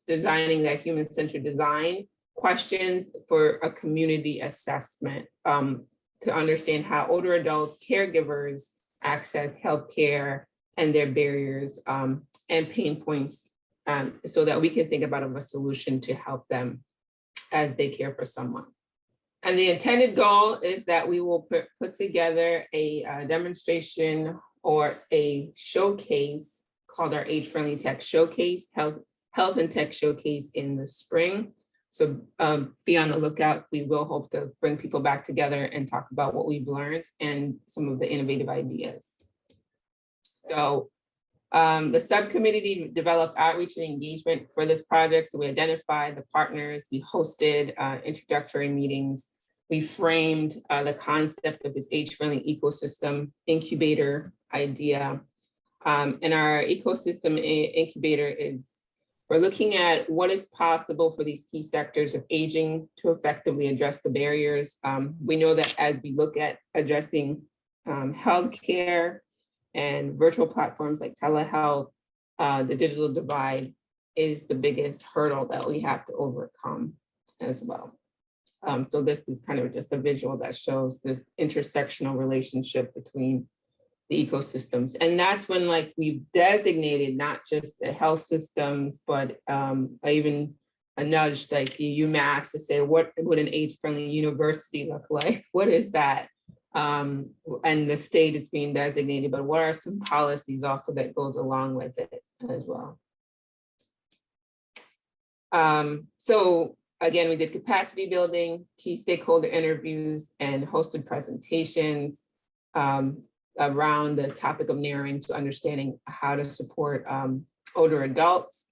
designing that human-centered design questions for a community assessment to understand how older adult caregivers access healthcare and their barriers and pain points so that we can think about a solution to help them as they care for someone. And the intended goal is that we will put together a demonstration or a showcase called our Age-Friendly Tech Showcase, Health and Tech Showcase in the spring. So be on the lookout. We will hope to bring people back together and talk about what we've learned and some of the innovative ideas. So the subcommittee developed outreach and engagement for this project. So we identified the partners, we hosted introductory meetings, we framed the concept of this age-friendly ecosystem incubator idea. And our ecosystem incubator is, we're looking at what is possible for these key sectors of aging to effectively address the barriers. We know that as we look at addressing healthcare and virtual platforms like telehealth, the digital divide is the biggest hurdle that we have to overcome as well. So this is kind of just a visual that shows this intersectional relationship between the ecosystems. And that's when we've designated not just the health systems, but even a nudge like UMass to say, what would an age-friendly university look like? What is that? And the state is being designated, but what are some policies also that goes along with it as well? So again, we did capacity building, key stakeholder interviews, and hosted presentations around the topic of narrowing to understanding how to support older adults.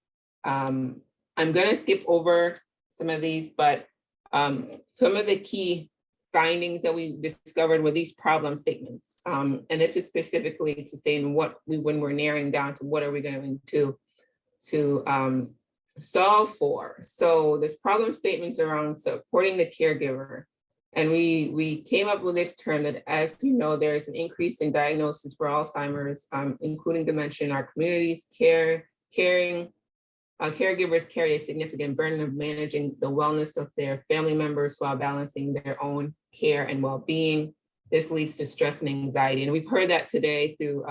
I'm going to skip over some of these, but Some of the key findings that we discovered were these problem statements. And this is specifically to say when we're narrowing down to what are we going to solve for. So this problem statements around supporting the caregiver. And we came up with this term that, as you know, there's an increase in diagnosis for Alzheimer's, including dementia in our communities. Caregivers carry a significant burden of managing the wellness of their family members while balancing their own care and well-being. This leads to stress and anxiety. And we've heard that today through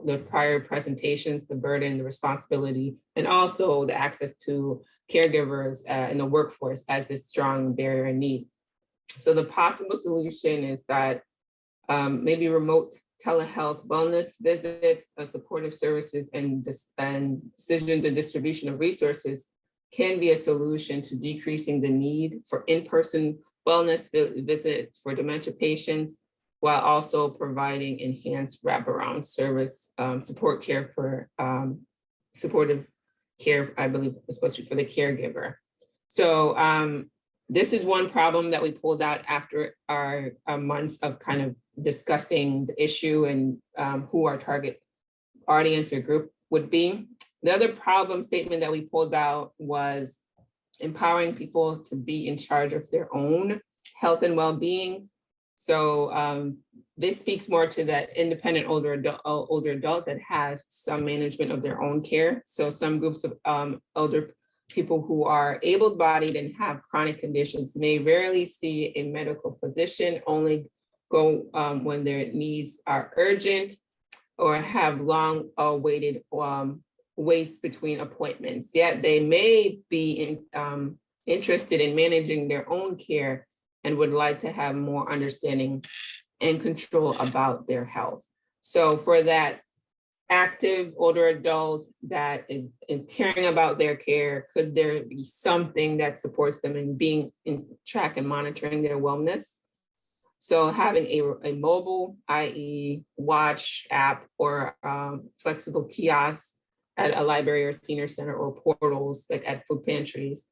the prior presentations, the burden, the responsibility, and also the access to caregivers in the workforce as a strong barrier in need. So the possible solution is that maybe remote telehealth wellness visits, supportive services, and decisions and distribution of resources can be a solution to decreasing the need for in-person wellness visits for dementia patients, while also providing enhanced wraparound service, support care for supportive care, I believe, especially for the caregiver. So this is one problem that we pulled out after our months of kind of discussing the issue and who our target audience or group would be. The other problem statement that we pulled out was empowering people to be in charge of their own health and well-being. So this speaks more to that independent older adult that has some management of their own care. So some groups of older people who are able-bodied and have chronic conditions may rarely see a medical physician, only go when their needs are urgent or have long awaited waits between appointments. Yet they may be interested in managing their own care and would like to have more understanding and control about their health. So for that active older adult that is caring about their care, could there be something that supports them in being in track and monitoring their wellness? So having a mobile, i.e. watch app or flexible kiosk at a library or senior center, or portals like at food pantries,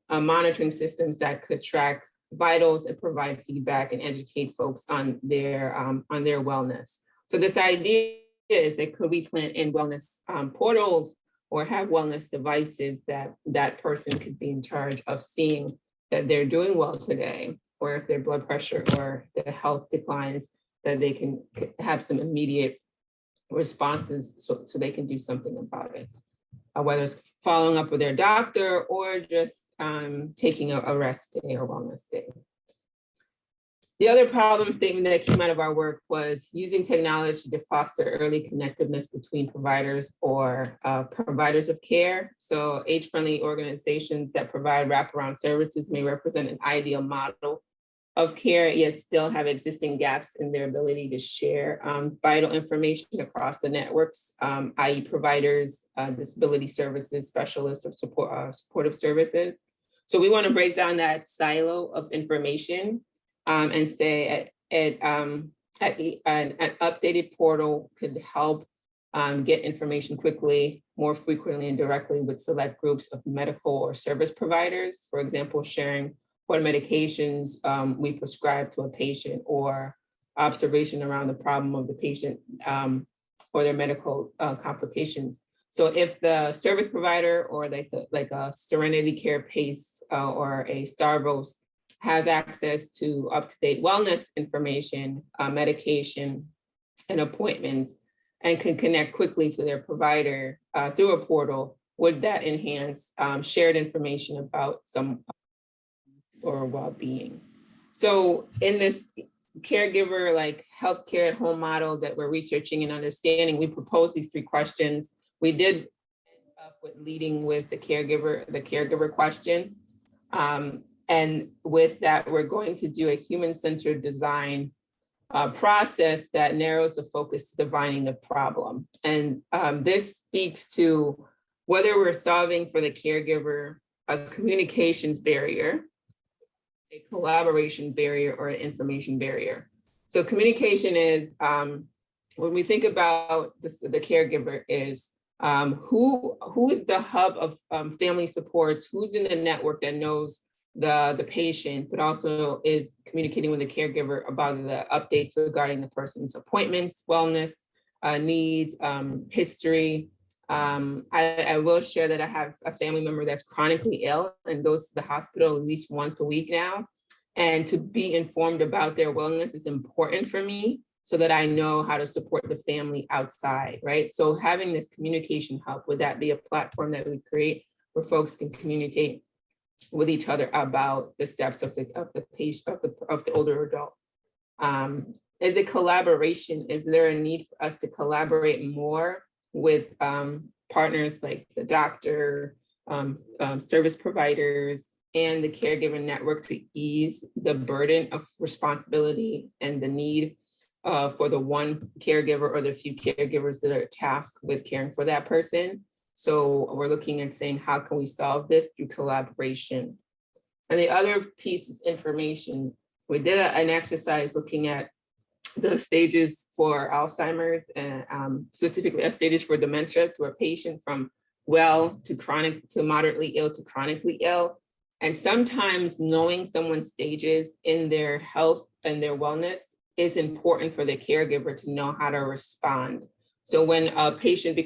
monitoring systems that could track vitals and provide feedback and educate folks on their wellness. So this idea is that could we plant in wellness portals or have wellness devices that person could be in charge of seeing that they're doing well today, or if their blood pressure or their health declines, that they can have some immediate responses so they can do something about it. Whether it's following up with their doctor or just taking a rest day or wellness day. The other problem statement that came out of our work was using technology to foster early connectiveness between providers or providers of care. So age-friendly organizations that provide wraparound services may represent an ideal model of care, yet still have existing gaps in their ability to share vital information across the networks, i.e. providers, disability services, specialists, or supportive services. So we want to break down that silo of information and say an updated portal could help get information quickly, more frequently and directly with select groups of medical or service providers. For example, sharing what medications we prescribe to a patient, or observation around the problem of the patient or their medical complications. So if the service provider or like a Serenity Care PACE or a Starvos has access to up-to-date wellness information, medication, and appointments, and can connect quickly to their provider through a portal, would that enhance shared information about some or well-being? So in this caregiver, like healthcare at home model that we're researching and understanding, we proposed these 3 questions. We did end up with leading with the caregiver question. And with that, we're going to do a human-centered design process that narrows the focus to defining the problem. And this speaks to whether we're solving for the caregiver a communications barrier, a collaboration barrier, or an information barrier. So communication is, when we think about the caregiver, is who is the hub of family supports, who's in the network that knows the patient, but also is communicating with the caregiver about the updates regarding the person's appointments, wellness, needs, history. I will share that I have a family member that's chronically ill and goes to the hospital at least once a week now. And to be informed about their wellness is important for me so that I know how to support the family outside, right? So having this communication hub, would that be a platform that we create where folks can communicate with each other about the steps of the patient, of the older adult? Is it collaboration? Is there a need for us to collaborate more with partners like the doctor, service providers, and the caregiver network to ease the burden of responsibility and the need for the one caregiver or the few caregivers that are tasked with caring for that person? So we're looking at saying, how can we solve this through collaboration? And the other piece is information. We did an exercise looking at the stages for Alzheimer's and specifically stages for dementia to a patient from well to chronic to moderately ill to chronically ill. And sometimes knowing someone's stages in their health and their wellness is important for the caregiver to know how to respond. So when a patient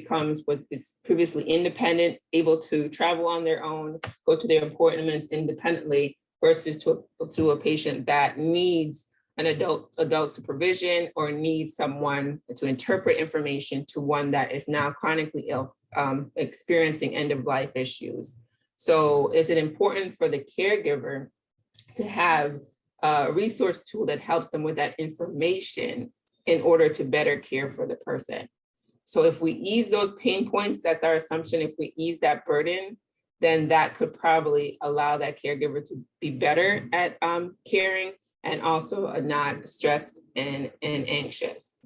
is previously independent, able to travel on their own, go to their appointments independently, versus to a patient that needs an adult supervision or needs someone to interpret information to one that is now chronically ill, experiencing end of life issues. So is it important for the caregiver to have a resource tool that helps them with that information in order to better care for the person? So if we ease those pain points, that's our assumption, if we ease that burden, then that could probably allow that caregiver to be better at caring and also not stressed and anxious.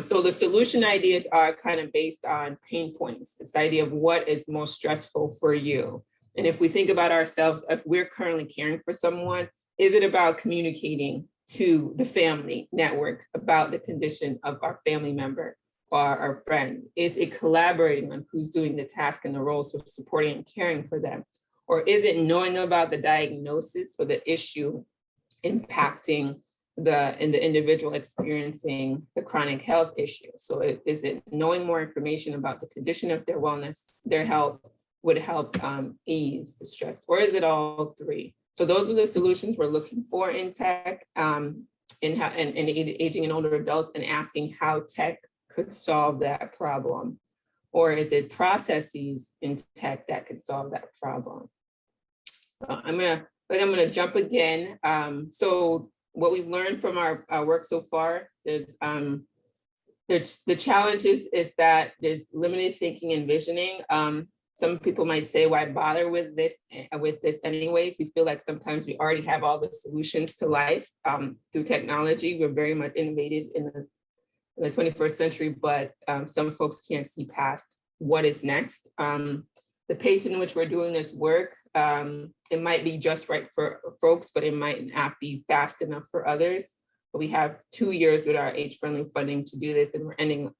So the solution ideas are kind of based on pain points, this idea of what is most stressful for you. And if we think about ourselves, if we're currently caring for someone, is it about communicating to the family network about the condition of our family member or our friend? Is it collaborating on who's doing the task and the roles of supporting and caring for them? Or is it knowing about the diagnosis or the issue impacting the individual experiencing the chronic health issue? So is it knowing more information about the condition of their wellness, their health, would help ease the stress? Or is it all three? So those are the solutions we're looking for in tech, in aging and older adults, and asking how tech could solve that problem. Or is it processes in tech that could solve that problem? I'm gonna jump again. So what we've learned from our work so far is the challenges is that there's limited thinking and visioning. Some people might say, why bother with this anyways? We feel like sometimes we already have all the solutions to life through technology. We're very much innovative in the 21st century, but some folks can't see past what is next. The pace in which we're doing this work, it might be just right for folks, but it might not be fast enough for others. But we have 2 years with our age-friendly funding to do this, and we're ending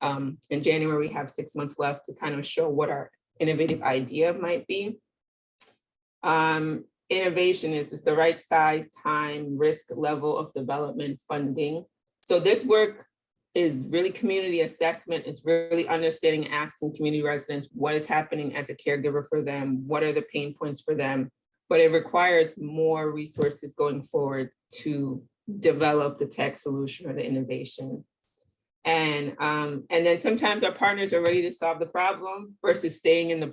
in January. We have 6 months left to kind of show what our innovative idea might be. Innovation is the right size, time, risk level of development funding. So this work is really community assessment. It's really understanding and asking community residents what is happening as a caregiver for them, what are the pain points for them, but it requires more resources going forward to develop the tech solution or the innovation. And then sometimes our partners are ready to solve the problem versus staying in the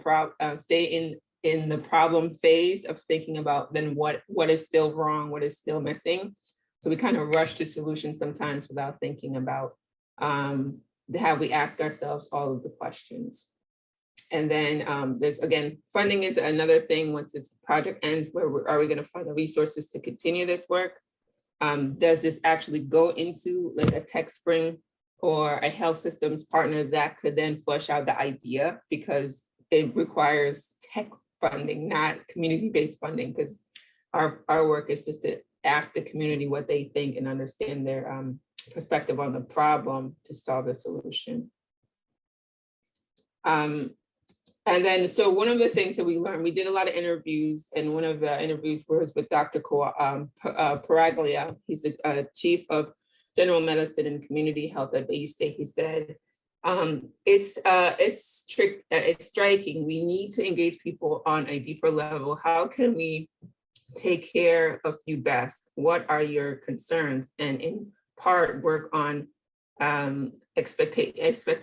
problem phase of thinking about then what is still wrong, what is still missing. So we kind of rush to solutions sometimes without thinking about how we ask ourselves all of the questions. And then there's, again, funding is another thing. Once this project ends, are we going to find the resources to continue this work? Does this actually go into like a tech spring or a health systems partner that could then flush out the idea, because it requires tech funding, not community-based funding, because our work is just to ask the community what they think and understand their perspective on the problem to solve the solution. And And then, so one of the things that we learned, we did a lot of interviews, and one of the interviews was with Dr. Paraglia. He's a chief of general medicine and community health at Bay State. He said, it's striking. We need to engage people on a deeper level. How can we take care of you best? What are your concerns? And in part work on expectation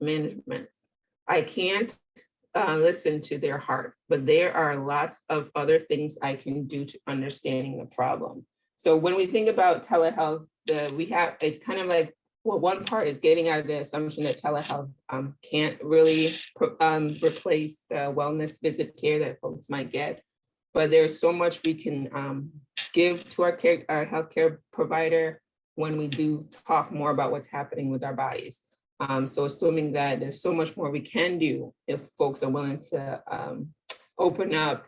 management. I can't listen to their heart, but there are lots of other things I can do to understanding the problem. So when we think about telehealth, it's kind of like, well, one part is getting out of the assumption that telehealth can't really replace the wellness visit care that folks might get. But there's so much we can give to our healthcare provider when we do talk more about what's happening with our bodies. So assuming that there's so much more we can do if folks are willing to open up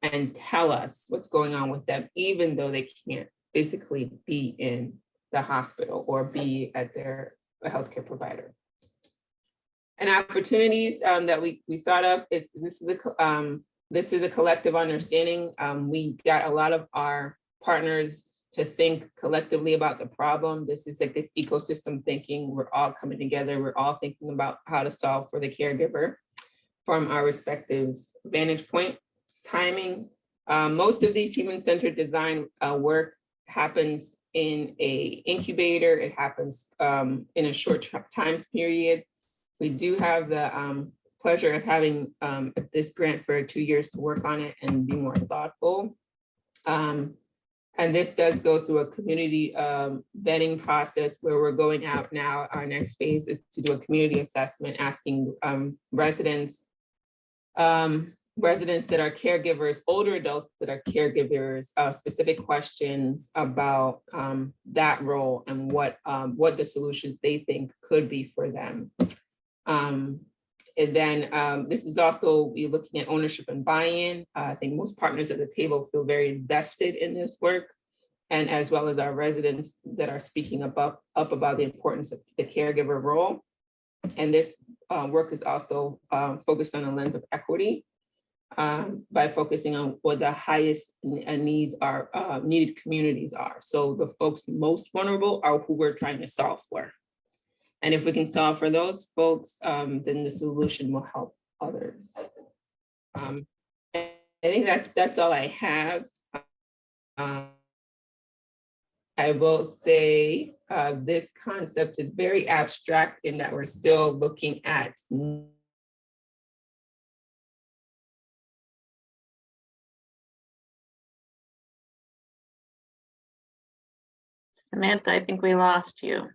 and tell us what's going on with them, even though they can't physically be in the hospital or be at their healthcare provider. And opportunities that we thought of is this is a collective understanding. We got a lot of our partners to think collectively about the problem. This is like this ecosystem thinking. We're all coming together. We're all thinking about how to solve for the caregiver from our respective vantage point. Timing. Most of these human-centered design work happens in a incubator. It happens in a short time period. We do have the pleasure of having this grant for 2 years to work on it and be more thoughtful. And this does go through a community vetting process where we're going out now. Our next phase is to do a community assessment, asking residents that are caregivers, older adults that are caregivers, specific questions about that role and what the solutions they think could be for them. And then this is also, we're looking at ownership and buy-in. I think most partners at the table feel very invested in this work, and as well as our residents that are speaking up about the importance of the caregiver role. And this work is also focused on a lens of equity by focusing on what the highest needs are, needed communities are. So the folks most vulnerable are who we're trying to solve for. And if we can solve for those folks, then the solution will help others. I think that's all I have. I will say this concept is very abstract in that we're still looking at. Samantha, I think we lost you.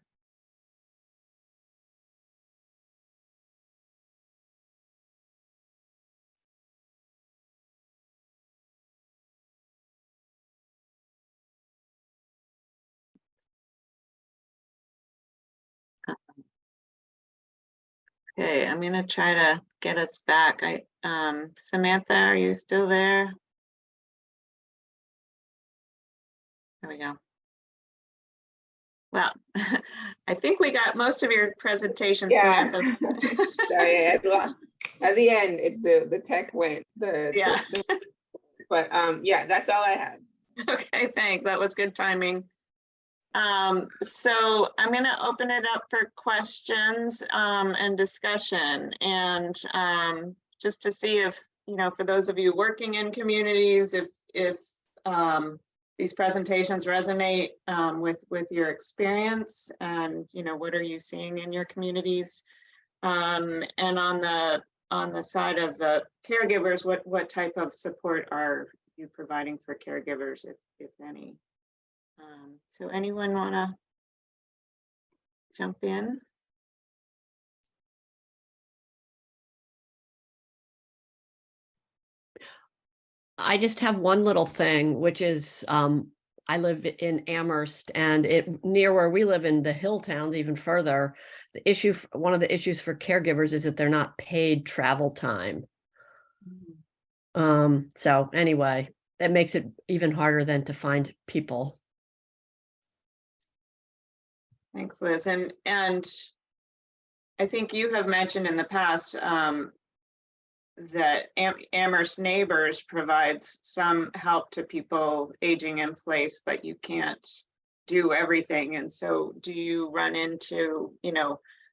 Okay, I'm gonna try to get us back. Samantha, are you still there? There we go. Well, I think we got most of your presentation, Yeah. Samantha. Sorry, at the end, the tech went. Yeah. But yeah, that's all I had. Okay, thanks. That was good timing. So I'm going to open it up for questions and discussion, and just to see if, for those of you working in communities, if these presentations resonate with your experience, and what are you seeing in your communities, and on the side of the caregivers, what type of support are you providing for caregivers, if any? So anyone want to jump in? I just have one little thing, which is I live in Amherst, and near where we live in the hill towns, even further, one of the issues for caregivers is that they're not paid travel time. So anyway, that makes it even harder than to find people. Thanks, Liz. And I think you have mentioned in the past that Amherst Neighbors provides some help to people aging in place, but you can't do everything. And so do you run into,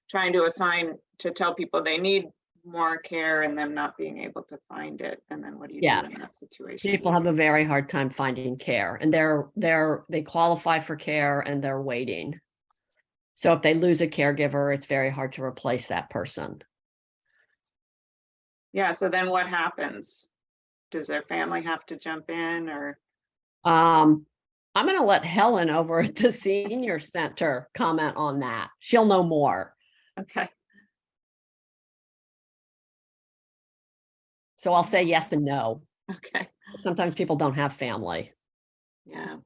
trying to assign to tell people they need more care and them not being able to find it? And then what do you do in Yes. that situation? People have a very hard time finding care, and they qualify for care and they're waiting. So if they lose a caregiver, it's very hard to replace that person. Yeah, so then what happens? Does their family have to jump in, or? I'm going to let Helen over at the senior center comment on that. She'll know more. Okay. So I'll say yes and no. Okay. Sometimes people don't have family. Yeah.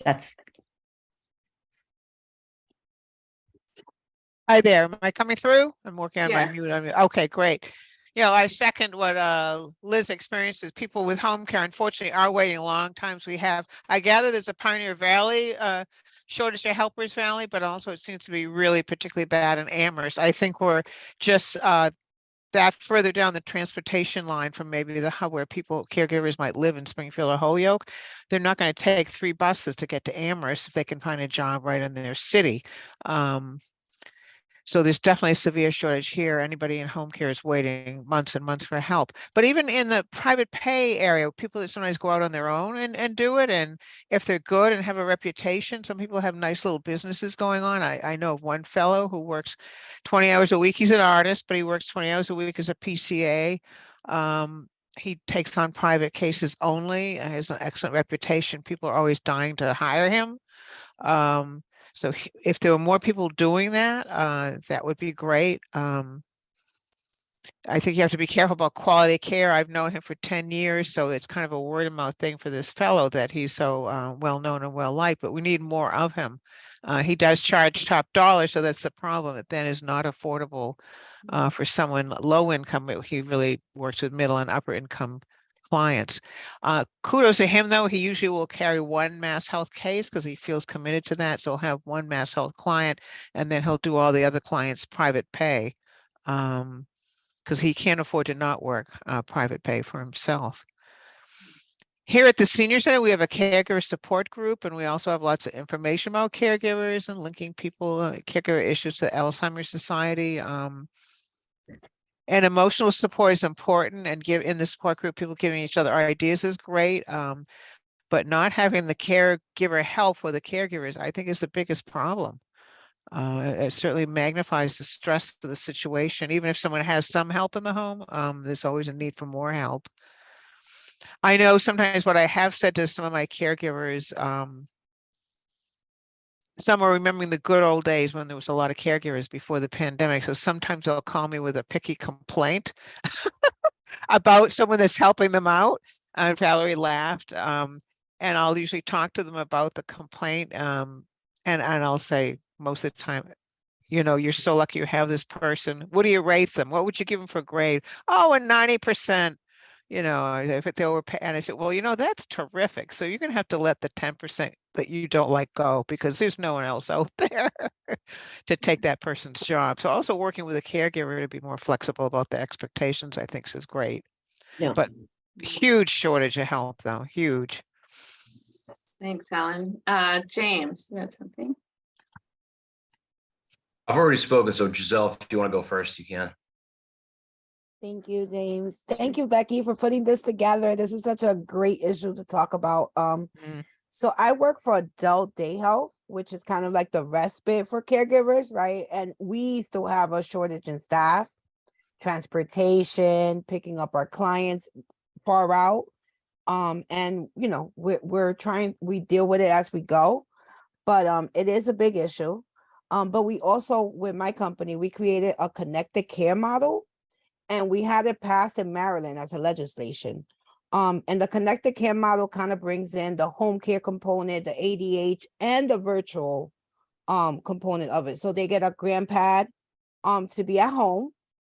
That's Hi there. Am I coming through? I'm working on Yes. my mute. Okay, great. I second what Liz experiences. People with home care, unfortunately, are waiting long times. I gather there's a Pioneer Valley shortage of Helpers Valley, but also it seems to be really particularly bad in Amherst. I think we're just that further down the transportation line from maybe the hub where caregivers might live in Springfield or Holyoke. They're not going to take 3 buses to get to Amherst if they can find a job right in their city. So there's definitely a severe shortage here. Anybody in home care is waiting months and months for help. But even in the private pay area, people that sometimes go out on their own and do it. And if they're good and have a reputation, some people have nice little businesses going on. I know of one fellow who works 20 hours a week. He's an artist, but he works 20 hours a week as a PCA. He takes on private cases only, has an excellent reputation. People are always dying to hire him. So if there were more people doing that, that would be great. I think you have to be careful about quality care. I've known him for 10 years, so it's kind of a word of mouth thing for this fellow that he's so well known and well liked, but we need more of him. He does charge top dollar, so that's the problem. It then is not affordable for someone low income. He really works with middle and upper income clients. Kudos to him, though. He usually will carry one Mass Health case because he feels committed to that. So he'll have one Mass Health client, and then he'll do all the other clients private pay because he can't afford to not work private pay for himself. Here at the Senior Center, we have a caregiver support group, and we also have lots of information about caregivers and linking people, caregiver issues to the Alzheimer's Society. And emotional support is important, and in the support group, people giving each other ideas is great. But not having the caregiver help for the caregivers, I think, is the biggest problem. It certainly magnifies the stress of the situation. Even if someone has some help in the home, there's always a need for more help. I know sometimes what I have said to some of my caregivers, some are remembering the good old days when there was a lot of caregivers before the pandemic. So sometimes they'll call me with a picky complaint about someone that's helping them out. And Valerie laughed. And I'll usually talk to them about the complaint. And I'll say most of the time, you're so lucky you have this person. What do you rate them? What would you give them for grade? Oh, a 90%. If they overpay, and I said, well, that's terrific. So you're going to have to let the 10% that you don't like go because there's no one else out there to take that person's job. So also working with a caregiver to be more flexible about the expectations, I think is great. Yeah. But huge shortage of help, though, huge. Thanks, Helen. James, you had something? I've already spoken, so Giselle, if you want to go first, you can. Thank you, James. Thank you, Becky, for putting this together. This is such a great issue to talk about. So I work for Adult Day Health, which is kind of like the respite for caregivers, right? And we still have a shortage in staff, transportation, picking up our clients far out. And we deal with it as we go, but it is a big issue. But we also, with my company, we created a connected care model. And we had it passed in Maryland as a legislation. And the connected care model kind of brings in the home care component, the ADH, and the virtual component of it. So they get a grandpad to be at home.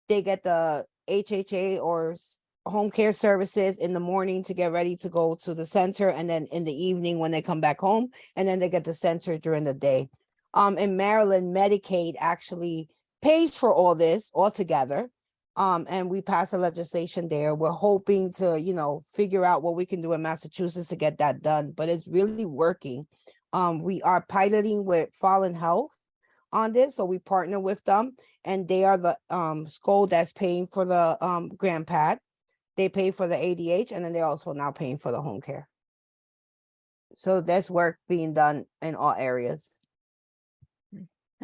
They get the HHA or home care services in the morning to get ready to go to the center, and then in the evening when they come back home, and then they get the center during the day. In Maryland, Medicaid actually pays for all this altogether. And we passed a legislation there. We're hoping to, you know, figure out what we can do in Massachusetts to get that done, but it's really working. We are piloting with Fallen Health on this, so we partner with them, and they are the school that's paying for the grant pad. They pay for the ADH, and then they're also now paying for the home care. So there's work being done in all areas.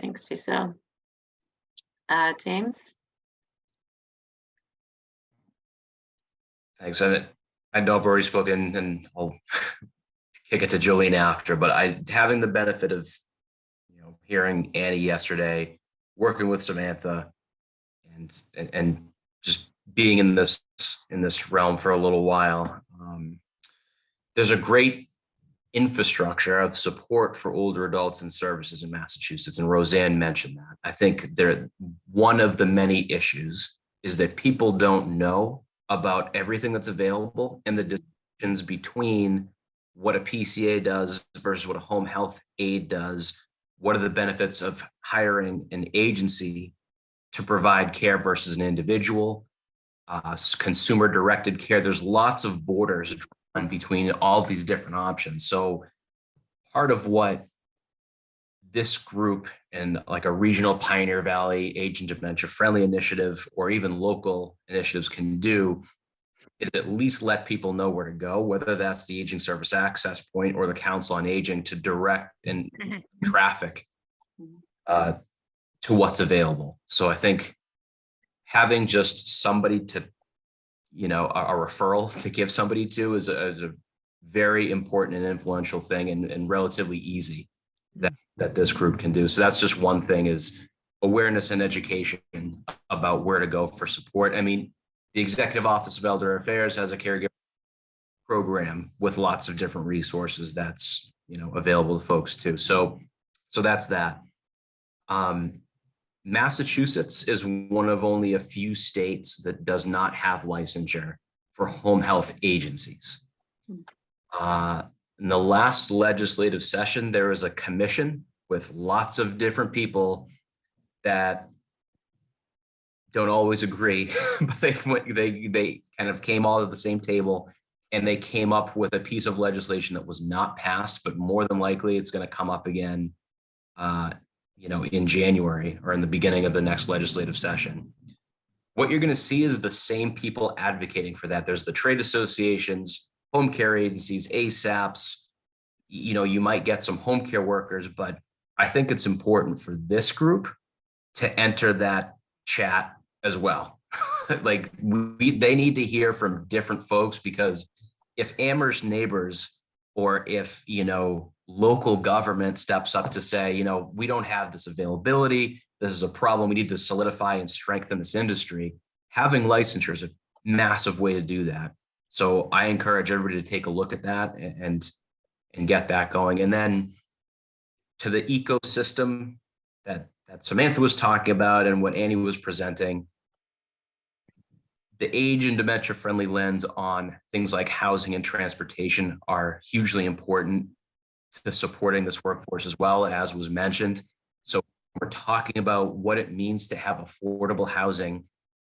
Thanks, Giselle. James? Thanks. I know I've already spoken, and I'll kick it to Jolene after, but having the benefit of, you know, hearing Annie yesterday, working with Samantha, and just being in this realm for a little while, there's a great infrastructure of support for older adults and services in Massachusetts, and Roseanne mentioned that. I think one of the many issues is that people don't know about everything that's available and the distinctions between what a PCA does versus what a home health aide does. What are the benefits of hiring an agency to provide care versus an individual, consumer directed care? There's lots of borders drawn between all these different options. So part of what this group and like a regional Pioneer Valley Aging Dementia-Friendly initiative or even local initiatives can do is at least let people know where to go, whether that's the Aging Service Access Point or the Council on Aging, to direct and traffic to what's available. So I think having just somebody to, you know, a referral to give somebody to is a very important and influential thing, and relatively easy that this group can do. So that's just one thing, is awareness and education about where to go for support. I mean, the Executive Office of Elder Affairs has a caregiver program with lots of different resources that's, you know, available to folks too. So that's that. Massachusetts is one of only a few states that does not have licensure for home health agencies. In the last legislative session, there was a commission with lots of different people that don't always agree, but they kind of came all to the same table, and they came up with a piece of legislation that was not passed, but more than likely it's going to come up again, you know, in January or in the beginning of the next legislative session. What you're going to see is the same people advocating for that. There's the trade associations, home care agencies, ASAPs. You know, you might get some home care workers, but I think it's important for this group to enter that chat as well. Like they need to hear from different folks, because if Amherst neighbors, or if, you know, local government steps up to say, you know, we don't have this availability, this is a problem, we need to solidify and strengthen this industry, having licensure is a massive way to do that. So I encourage everybody to take a look at that and get that going. And then to the ecosystem that Samantha was talking about and what Annie was presenting, the age and dementia-friendly lens on things like housing and transportation are hugely important to supporting this workforce, as well, as was mentioned. So we're talking about what it means to have affordable housing,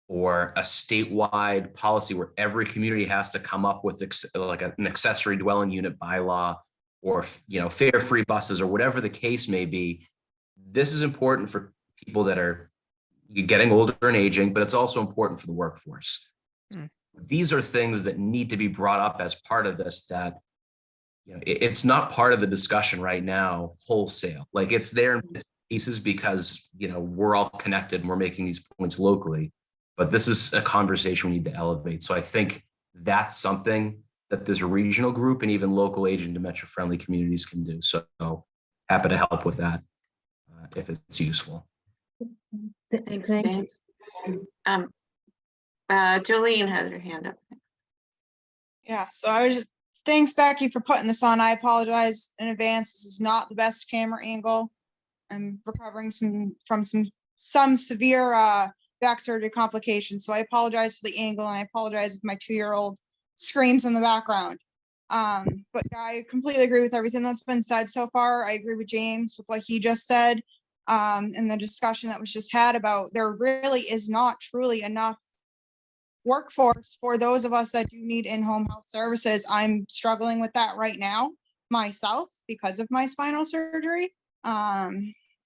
or a statewide policy where every community has to come up with like an accessory dwelling unit bylaw, or, you know, fare-free buses, or whatever the case may be. This is important for people that are getting older and aging, but it's also important for the workforce. These are things that need to be brought up as part of this, that, you know, it's not part of the discussion right now wholesale. Like, it's there in pieces because, you know, we're all connected and we're making these points locally, but this is a conversation we need to elevate. So I think that's something that this regional group and even local aging dementia-friendly communities can do. So happy to help with that if it's useful. Thanks, James. Jolene has her hand up. Yeah, so I was just, thanks Becky for putting this on. I apologize in advance. This is not the best camera angle. I'm recovering from some severe back surgery complications. So I apologize for the angle, and I apologize if my 2-year-old screams in the background. But I completely agree with everything that's been said so far. I agree with James with what he just said. and the discussion that was just had about there really is not truly enough workforce for those of us that do need in-home health services. I'm struggling with that right now myself because of my spinal surgery.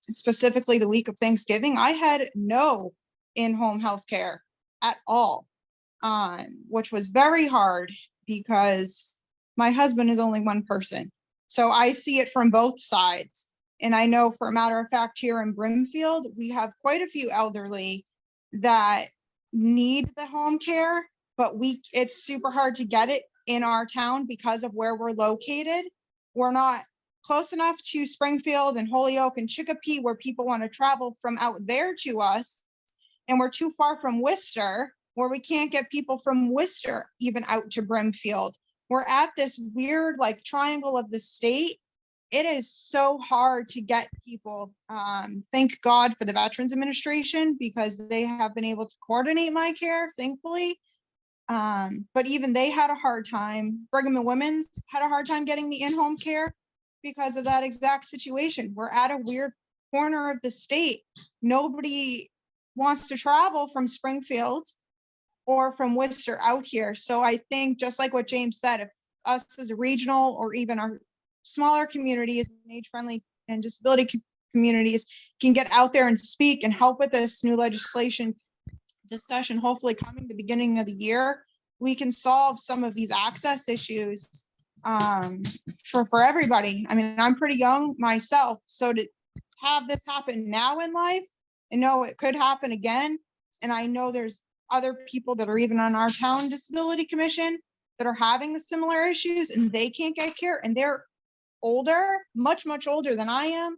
Specifically the week of Thanksgiving, I had no in-home health care at all, which was very hard because my husband is only one person. So I see it from both sides. And I know for a matter of fact, here in Brimfield, we have quite a few elderly that need the home care, but it's super hard to get it in our town because of where we're located. We're not close enough to Springfield and Holyoke and Chicopee where people want to travel from out there to us. And we're too far from Worcester where we can't get people from Worcester even out to Brimfield. We're at this weird like triangle of the state. It is so hard to get people. Thank God for the Veterans Administration because they have been able to coordinate my care, thankfully. But even they had a hard time. Brigham and Women's had a hard time getting me in-home care because of that exact situation. We're at a weird corner of the state. Nobody wants to travel from Springfield or from Worcester out here. So I think just like what James said, if us as a regional or even our smaller communities, age-friendly and disability communities can get out there and speak and help with this new legislation discussion, hopefully coming the beginning of the year, we can solve some of these access issues for everybody. I mean, I'm pretty young myself, so to have this happen now in life and know it could happen again, and I know there's other people that are even on our town disability commission that are having the similar issues and they can't get care and they're older, much older than I am.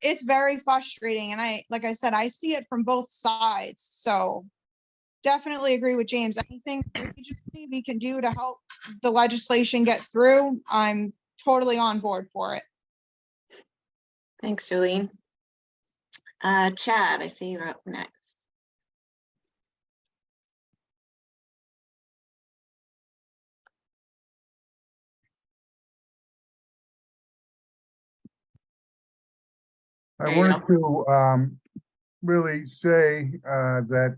It's very frustrating. And like I said, I see it from both sides. So definitely agree with James. Anything we can do to help the legislation get through, I'm totally on board for it. Thanks, Jolene. Chad, I see you're up next. I There you wanted to really say that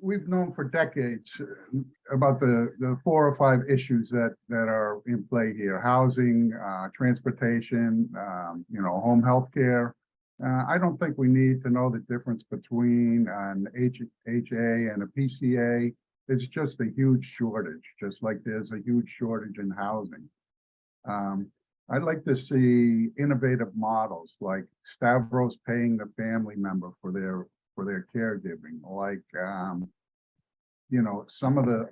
we've known for decades about the 4 or 5 issues that are in play here: housing, transportation, home health care. I don't think we need to know the difference between an HA and a PCA. It's just a huge shortage, just like there's a huge shortage in housing. I'd like to see innovative models like Stavros paying the family member for their caregiving, like some of the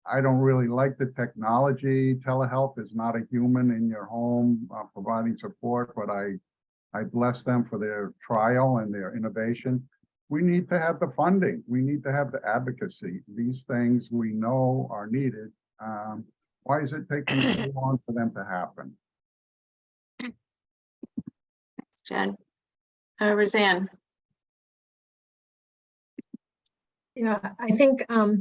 I don't really like the technology. Telehealth is not a human in your home providing support, but I bless them for their trial and their innovation. We need to have the funding. We need to have the advocacy. These things we know are needed. Why is it taking so long for them to happen? Thanks, Chad. Roseanne. Yeah, I think a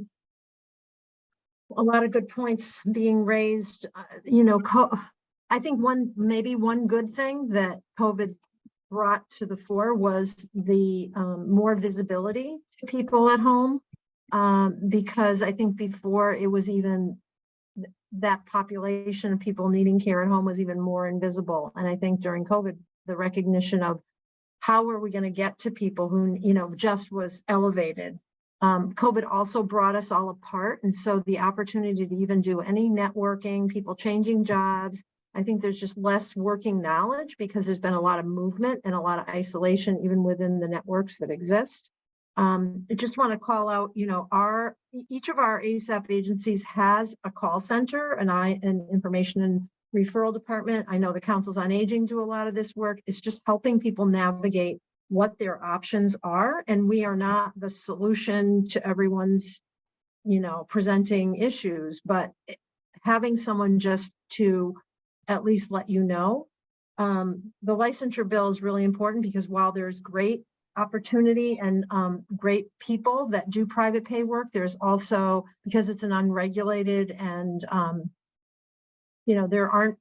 lot of good points being raised. I think maybe one good thing that COVID brought to the fore was the more visibility to people at home, because I think before it was even that population of people needing care at home was even more invisible. And I think during COVID, the recognition of how are we going to get to people who, just was elevated. COVID also brought us all apart. And so the opportunity to even do any networking, people changing jobs, I think there's just less working knowledge because there's been a lot of movement and a lot of isolation, even within the networks that exist. I just want to call out, each of our ASAP agencies has a call center and information and referral department. I know the councils on aging do a lot of this work. It's just helping people navigate what their options are. And we are not the solution to everyone's, presenting issues, but having someone just to at least let you know. The licensure bill is really important because while there's great opportunity and great people that do private pay work, there's also, because it's an unregulated and there aren't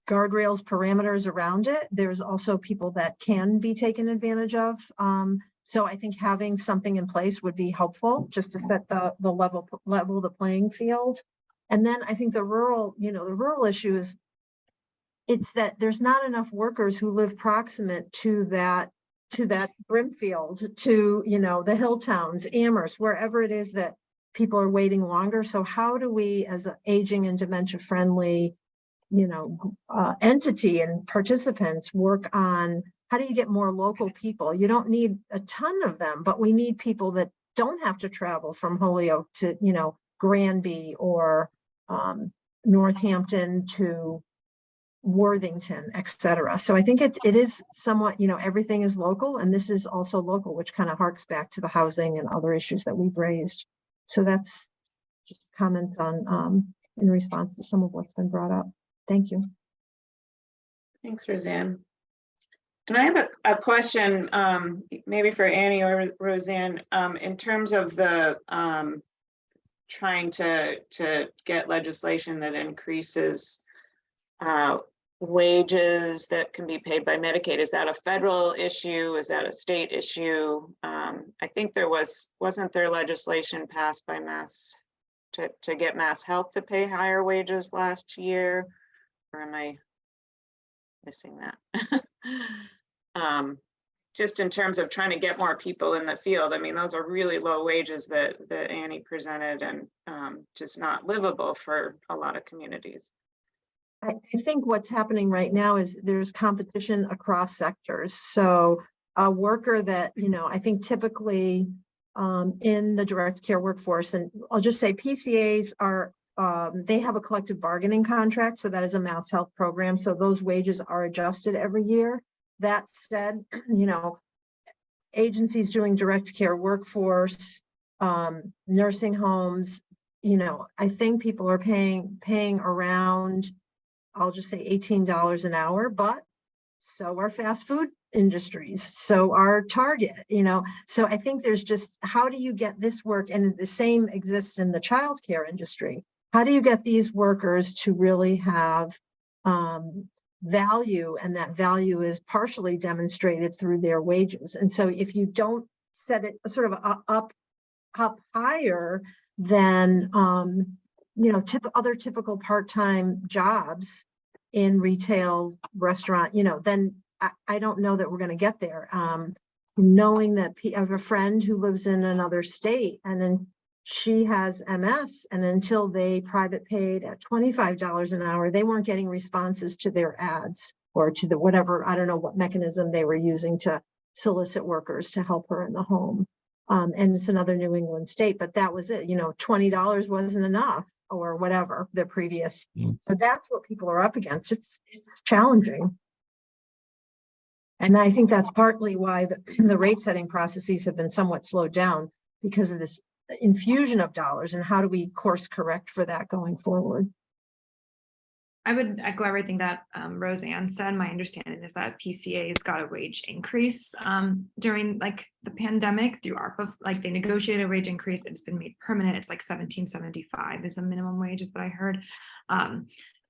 guardrails, parameters around it. There's also people that can be taken advantage of. So I think having something in place would be helpful just to set the level the playing field. And then I think the rural issue is it's that there's not enough workers who live proximate to that Brimfield, to, the hill towns, Amherst, wherever it is that people are waiting longer. So how do we, as an aging and dementia-friendly, entity and participants, work on how do you get more local people? You don't need a ton of them, but we need people that don't have to travel from Holyoke to, Granby or Northampton to Worthington, et cetera. So I think it is somewhat, everything is local, and this is also local, which kind of harks back to the housing and other issues that we've raised. So that's just comments on in response to some of what's been brought up. Thank you. Thanks, Roseanne. And I have a question, maybe for Annie or Roseanne, in terms of the trying to get legislation that increases wages that can be paid by Medicaid. Is that a federal issue? Is that a state issue? I think wasn't there legislation passed by Mass to get Mass Health to pay higher wages last year? Or am I missing that? Just in terms of trying to get more people in the field. I mean, those are really low wages that Annie presented, and just not livable for a lot of communities. I think what's happening right now is there's competition across sectors. So a worker that, I think typically in the direct care workforce, and I'll just say PCAs are, they have a collective bargaining contract. So that is a Mass Health program. So those wages are adjusted every year. That said, agencies doing direct care workforce, nursing homes, I think people are paying around, I'll just say $18 an hour, but so are fast food industries, so our Target, so I think there's just, how do you get this work? And the same exists in the childcare industry. How do you get these workers to really have value, and that value is partially demonstrated through their wages? And so if you don't set it sort of up higher than other typical part-time jobs in retail, restaurant, then I don't know that we're going to get there. Knowing that I have a friend who lives in another state, and then she has MS, and until they private paid at $25 an hour, they weren't getting responses to their ads or to the whatever, I don't know what mechanism they were using to solicit workers to help her in the home. And it's another New England state, but that was it. $20 wasn't enough, or whatever the previous. So that's what people are up against. It's challenging. And I think that's partly why the rate setting processes have been somewhat slowed down, because of this infusion of dollars, and how do we course correct for that going forward? I would echo everything that Roseanne said. My understanding is that PCA's got a wage increase during the pandemic through ARPA. They negotiated a wage increase. It's been made permanent. It's like $17.75 is a minimum wage, is what I heard.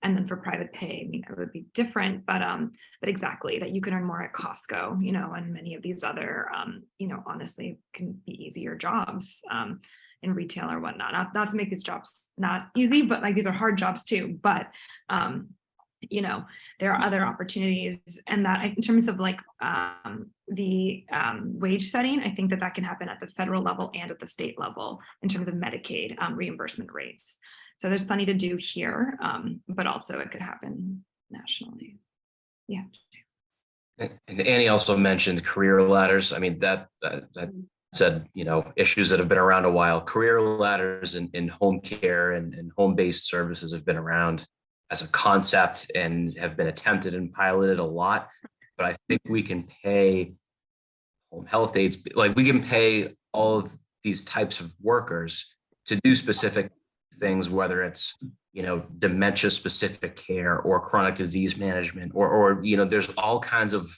And then for private pay, I mean, it would be different, but exactly, that you can earn more at Costco, and many of these other, honestly can be easier jobs in retail or whatnot. Not to make these jobs not easy, but these are hard jobs too. But there are other opportunities, and that in terms of the wage setting, I think that can happen at the federal level and at the state level in terms of Medicaid reimbursement rates. So there's plenty to do here, but also it could happen nationally. Yeah. And Annie also mentioned career ladders. I mean, that said, issues that have been around a while. Career ladders in home care and home-based services have been around as a concept and have been attempted and piloted a lot. But I think we can pay home health aides, we can pay all of these types of workers to do specific things, whether it's dementia specific care or chronic disease management, or there's all kinds of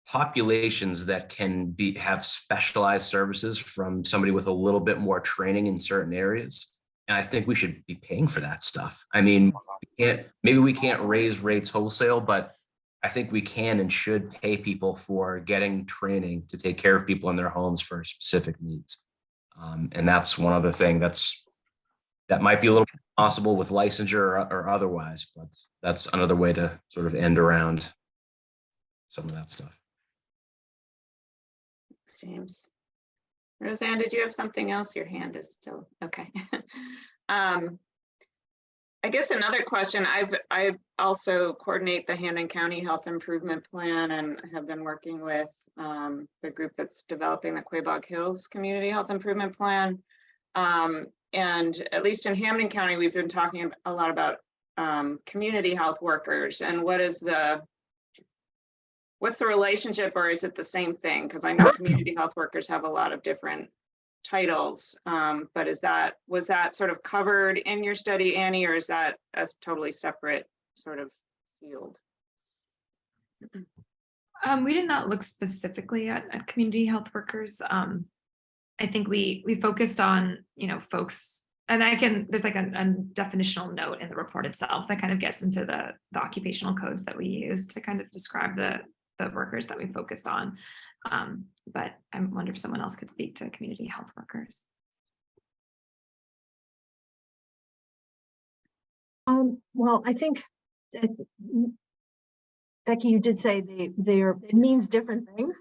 populations that can have specialized services from somebody with a little bit more training in certain areas. And I think we should be paying for that stuff. I mean, maybe we can't raise rates wholesale, but I think we can and should pay people for getting training to take care of people in their homes for specific needs. And that's one other thing that might be a little possible with licensure or otherwise, but that's another way to sort of end around some of that stuff. Thanks, James. Roseanne, did you have something else? Your hand is still, okay. I guess another question, I also coordinate the Hampden County Health Improvement Plan and have been working with the group that's developing the Quabog Hills Community Health Improvement Plan. And at least in Hampden County, we've been talking a lot about community health workers and what's the relationship, or is it the same thing? Because I know community health workers have a lot of different titles, but was that sort of covered in your study, Annie, or is that a totally separate sort of field? We did not look specifically at community health workers. I think we focused on, folks, and there's like a definitional note in the report itself that kind of gets into the occupational codes that we use to kind of describe the workers that we focused on. But I wonder if someone else could speak to community health workers. Well, I think, Becky, you did say it means different things.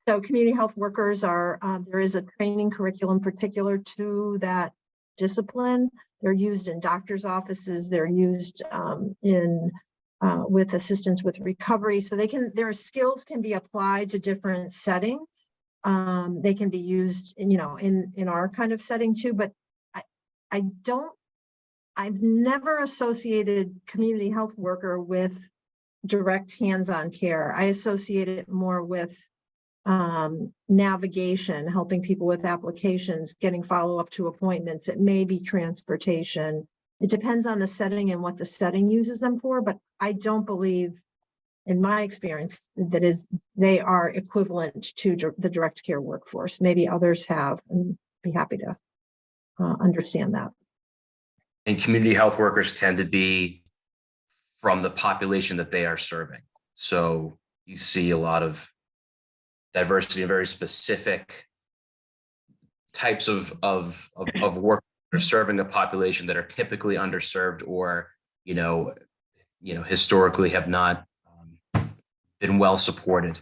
So community health workers are, there is a training curriculum particular to that discipline. They're used in doctors' offices. They're used with assistance with recovery. So their skills can be applied to different settings. They can be used, in our kind of setting too, but I've never associated community health worker with direct hands-on care. I associate it more with navigation, helping people with applications, getting follow-up to appointments. It may be transportation. It depends on the setting and what the setting uses them for, but I don't believe, in my experience, they are equivalent to the direct care workforce. Maybe others have, and be happy to understand that. And community health workers tend to be from the population that they are serving. So you see a lot of diversity in very specific types of work that are serving a population that are typically underserved or, historically have not been well supported.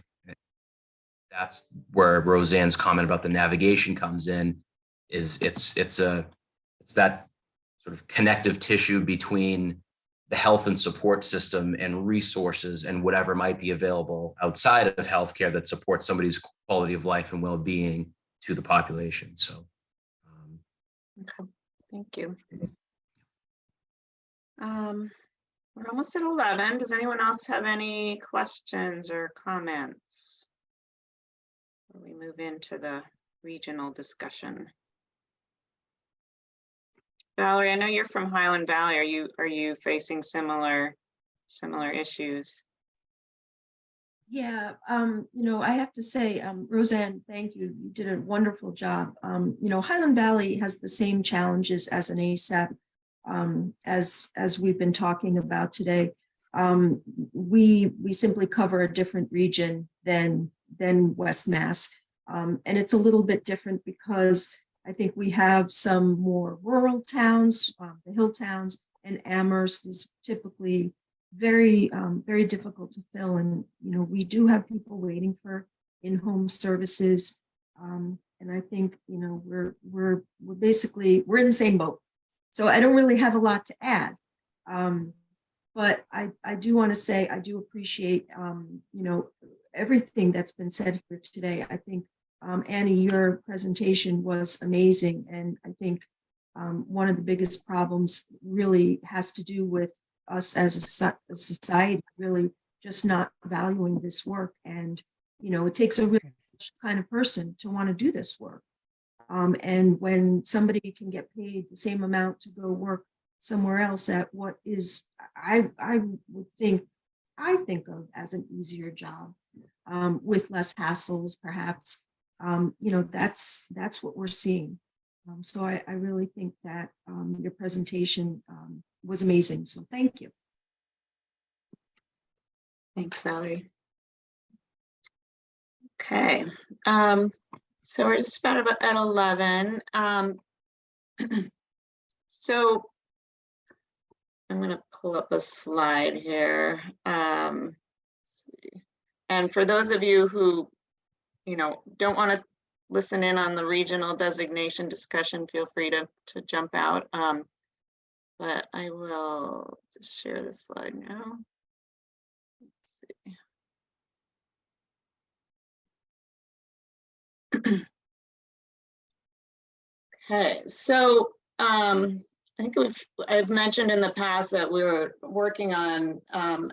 That's where Roseanne's comment about the navigation comes in. It's that sort of connective tissue between the health and support system and resources and whatever might be available outside of healthcare that supports somebody's quality of life and well-being to the population. So, okay, thank you. We're almost at 11. Does anyone else have any questions or comments before we move into the regional discussion? Valerie, I know you're from Highland Valley. Are you facing similar issues? Yeah, I have to say, Roseanne, thank you. You did a wonderful job. Highland Valley has the same challenges as an ASAP, as we've been talking about today. We simply cover a different region than WestMass, and it's a little bit different because I think we have some more rural towns, the hill towns, and Amherst is typically very difficult to fill. And, we do have people waiting for in-home services. And I think, we're in the same boat. So I don't really have a lot to add. But I do want to say, I do appreciate, everything that's been said here today. I think, Annie, your presentation was amazing. And I think one of the biggest problems really has to do with us as a society really just not valuing this work. And, it takes a really kind of person to want to do this work. And when somebody can get paid the same amount to go work somewhere else at what is, I think of as an easier job, with less hassles, perhaps, that's what we're seeing. So I really think that your presentation was amazing. So thank you. Thanks, Valerie. Okay, so we're just about at 11. So I'm going to pull up a slide here. Let's see. And for those of you who, don't want to listen in on the regional designation discussion, feel free to jump out. But I will just share this slide now. Let's see. Okay, so I think I've mentioned in the past that we were working on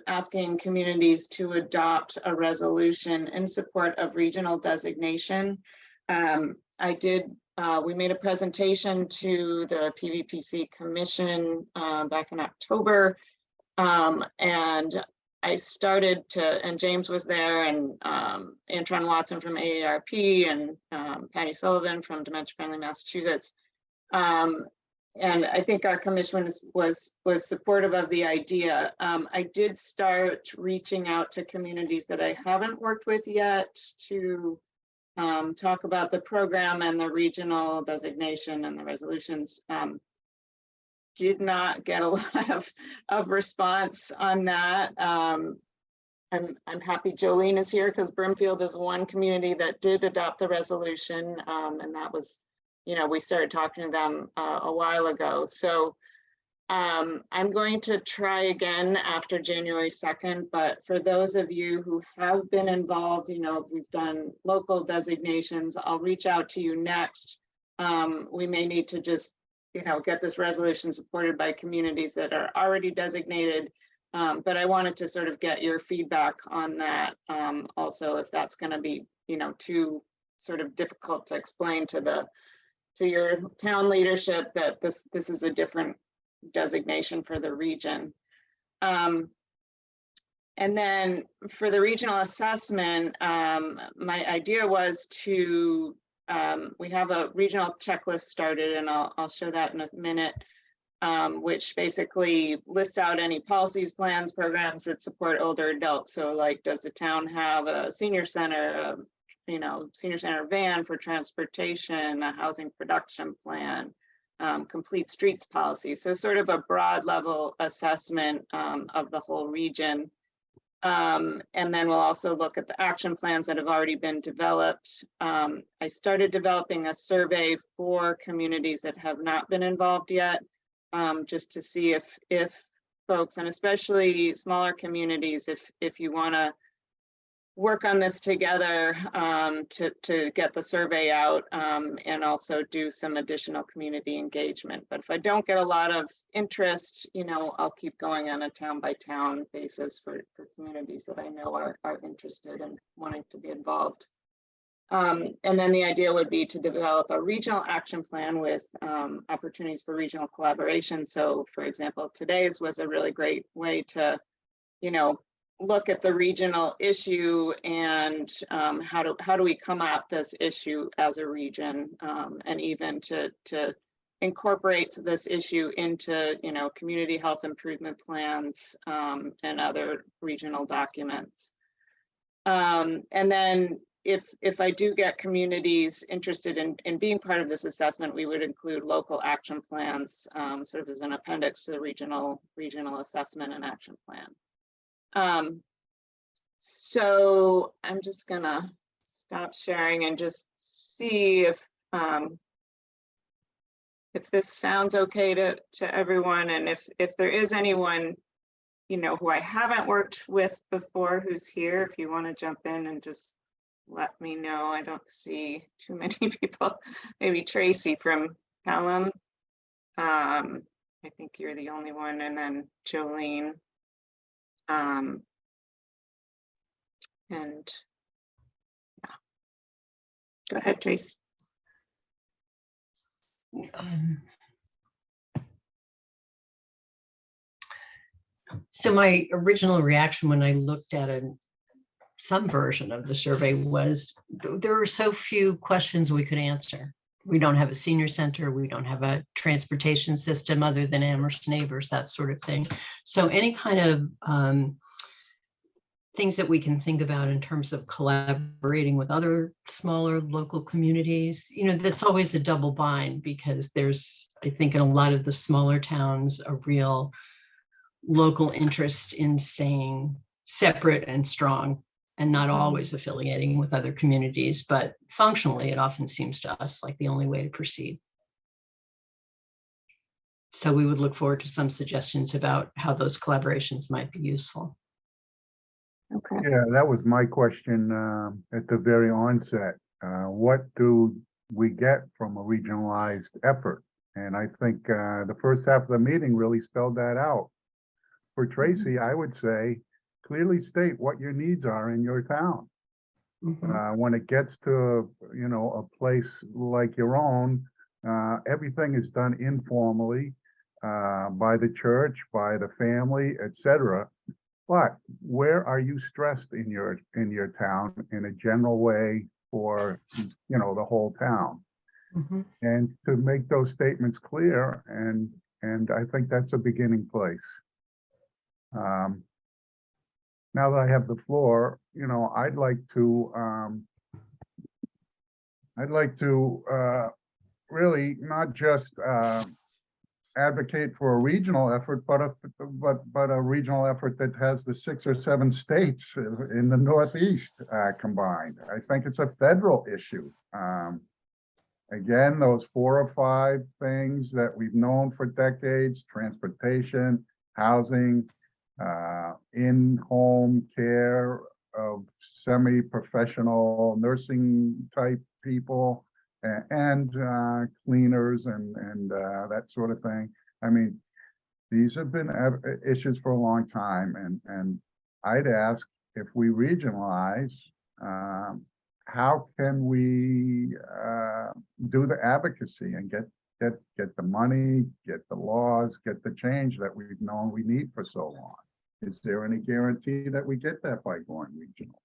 asking communities to adopt a resolution in support of regional designation. We made a presentation to the PVPC Commission back in October, and I started to, and James was there, and Antron Watson from AARP, and Patty Sullivan from Dementia-Friendly Massachusetts. And I think our commission was supportive of the idea. I did start reaching out to communities that I haven't worked with yet to talk about the program and the regional designation and the resolutions. Did not get a lot of response on that. I'm happy Jolene is here because Brimfield is one community that did adopt the resolution, and that was, we started talking to them a while ago. So I'm going to try again after January 2nd, but for those of you who have been involved, we've done local designations, I'll reach out to you next. We may need to just, get this resolution supported by communities that are already designated. But I wanted to sort of get your feedback on that. Also, if that's going to be, too sort of difficult to explain to your town leadership that this is a different designation for the region. And then for the regional assessment, my idea was to, we have a regional checklist started, and I'll show that in a minute, which basically lists out any policies, plans, programs that support older adults. So like, does the town have a senior center, senior center van for transportation, a housing production plan, complete streets policy. So sort of a broad level assessment of the whole region. And then we'll also look at the action plans that have already been developed. I started developing a survey for communities that have not been involved yet, just to see if folks, and especially smaller communities, if you want to work on this together to get the survey out and also do some additional community engagement. But if I don't get a lot of interest, I'll keep going on a town by town basis for communities that I know are interested and wanting to be involved. And then the idea would be to develop a regional action plan with opportunities for regional collaboration. So for example, today's was a really great way to, look at the regional issue and how do we come at this issue as a region, and even to incorporate this issue into community health improvement plans and other regional documents. And then if I do get communities interested in being part of this assessment, we would include local action plans sort of as an appendix to the regional assessment and action plan. So I'm just gonna stop sharing and just see if this sounds okay to everyone, and if there is anyone who I haven't worked with before who's here, if you want to jump in and just let me know. I don't see too many people. Maybe Tracy from Pelham. I think you're the only one, and then Jolene. And yeah, go ahead, Trace. So my original reaction when I looked at some version of the survey was there were so few questions we could answer. We don't have a senior center. We don't have a transportation system other than Amherst Neighbors, that sort of thing. So any kind of things that we can think about in terms of collaborating with other smaller local communities, that's always a double bind, because there's, I think, in a lot of the smaller towns, a real local interest in staying separate and strong and not always affiliating with other communities, but functionally, it often seems to us like the only way to proceed. So we would look forward to some suggestions about how those collaborations might be useful. Okay. Yeah, that was my question at the very onset. What do we get from a regionalized effort? And I think the first half of the meeting really spelled that out. For Tracy, I would say, clearly state what your needs are in your town. When it gets to, a place like your own, everything is done informally by the church, by the family, etc. But where are you stressed in your town in a general way for, the whole town? And to make those statements clear, and I think that's a beginning place. Now that I have the floor, I'd like to really not just advocate for a regional effort, but a regional effort that has the 6 or 7 states in the Northeast combined. I think it's a federal issue. Again, those 4 or 5 things that we've known for decades: transportation, housing, in-home care of semi-professional nursing type people, and cleaners and that sort of thing. I mean, these have been issues for a long time, and I'd ask, if we regionalize, how can we do the advocacy and get the money, get the laws, get the change that we've known we need for so long? Is there any guarantee that we get that by going regional?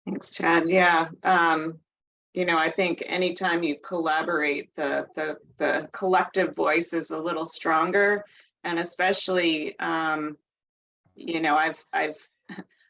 Thanks, Chad. Yeah. I think anytime you collaborate, the collective voice is a little stronger. And especially, I've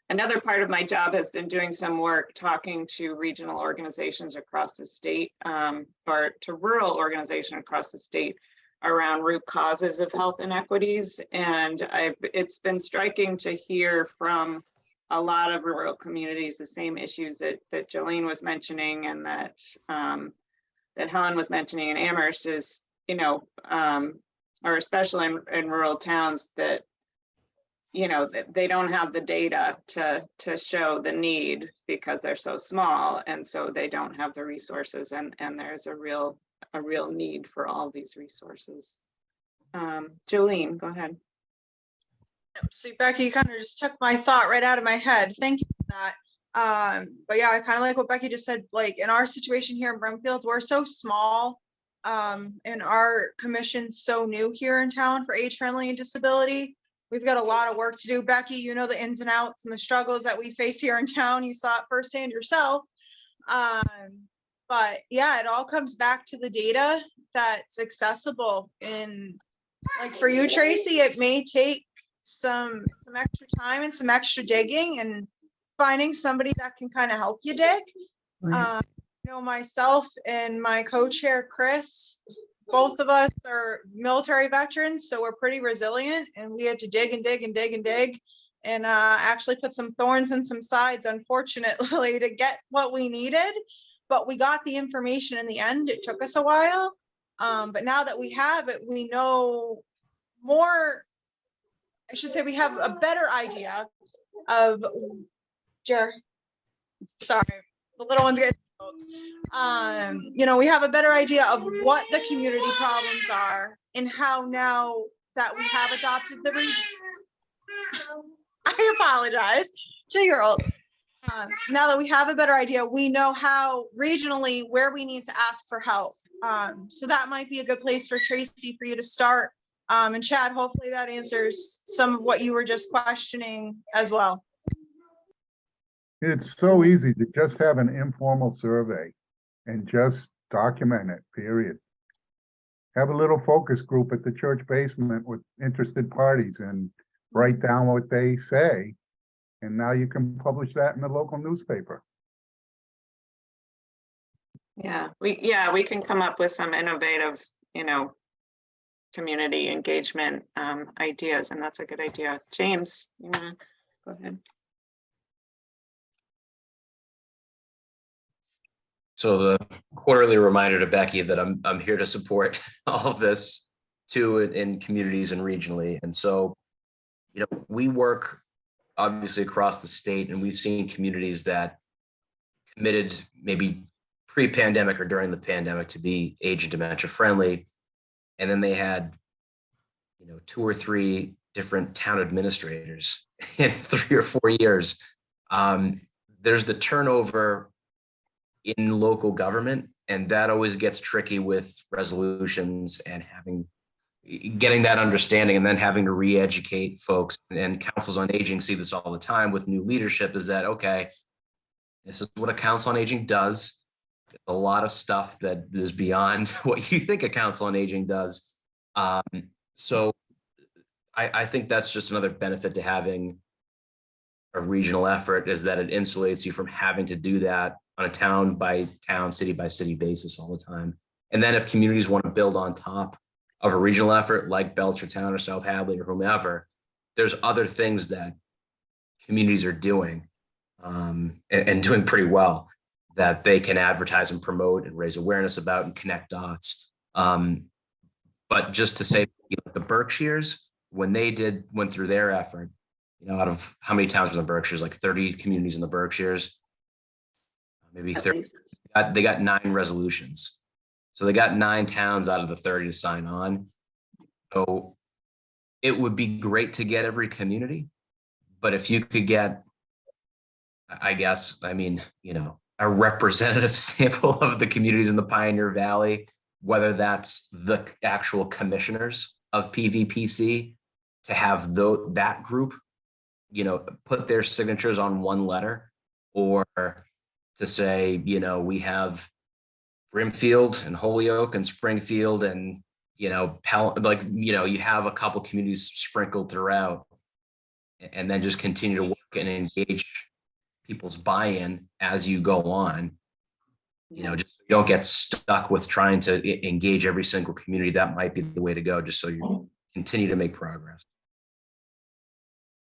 another part of my job has been doing some work talking to regional organizations across the state, or to rural organizations across the state, around root causes of health inequities. And it's been striking to hear from a lot of rural communities the same issues that Jolene was mentioning, and that Helen was mentioning in Amherst, is, or especially in rural towns, that they don't have the data to show the need because they're so small, and so they don't have the resources, and there's a real need for all these resources. Jolene, go ahead. So Becky, you kind of just took my thought right out of my head. Thank you for that. But yeah, I kind of like what Becky just said. Like, in our situation here in Brimfield, we're so small, and our commission's so new here in town for age friendly and disability. We've got a lot of work to do. Becky, you know the ins and outs and the struggles that we face here in town. You saw it firsthand yourself. But yeah, it all comes back to the data that's accessible. And like for you, Tracy, it may take some extra time and some extra digging and finding somebody that can kind of help you dig. Right. Myself and my co-chair, Chris, both of us are military veterans, so we're pretty resilient, and we had to dig and dig and dig and dig, and actually put some thorns in some sides, unfortunately, to get what we needed. But we got the information in the end. It took us a while, but now that we have it, we know more. I should say we have a better idea of, sorry, the little one's getting we have a better idea of what the community problems are, and how, now that we have adopted the I apologize, 2-year-old. Now that we have a better idea, we know how regionally where we need to ask for help. So that might be a good place for Tracy, for you to start. And Chad, hopefully that answers some of what you were just questioning as well. It's so easy to just have an informal survey and just document it, period. Have a little focus group at the church basement with interested parties and write down what they say. And now you can publish that in the local newspaper. Yeah, we can come up with some innovative, community engagement ideas, and that's a good idea. James, you wanna go ahead? So the quarterly reminder to Becky that I'm here to support all of this too in communities and regionally. And so, we work obviously across the state, and we've seen communities that committed maybe pre-pandemic or during the pandemic to be age and dementia friendly. And then they had, 2 or 3 different town administrators in 3 or 4 years. There's the turnover in local government, and that always gets tricky with resolutions and getting that understanding, and then having to re-educate folks. And councils on aging see this all the time with new leadership, is that, okay, this is what a council on aging does. A lot of stuff that is beyond what you think a council on aging does. So I think that's just another benefit to having a regional effort, is that it insulates you from having to do that on a town by town, city by city basis all the time. And then if communities want to build on top of a regional effort like Belchertown or South Hadley or whomever, there's other things that communities are doing and doing pretty well that they can advertise and promote and raise awareness about and connect dots. But just to say, the Berkshires, when they went through their effort, out of how many towns were in the Berkshires, like 30 communities in the Berkshires, maybe 30, they got 9 resolutions. So they got 9 towns out of the 30 to sign on. So it would be great to get every community, but if you could get, a representative sample of the communities in the Pioneer Valley, whether that's the actual commissioners of PVPC, to have that group, put their signatures on one letter, or to say, we have Brimfield and Holyoke and Springfield and, you have a couple communities sprinkled throughout, and then just continue to work and engage people's buy-in as you go on. Just so you don't get stuck with trying to engage every single community. That might be the way to go, just so you continue to make progress.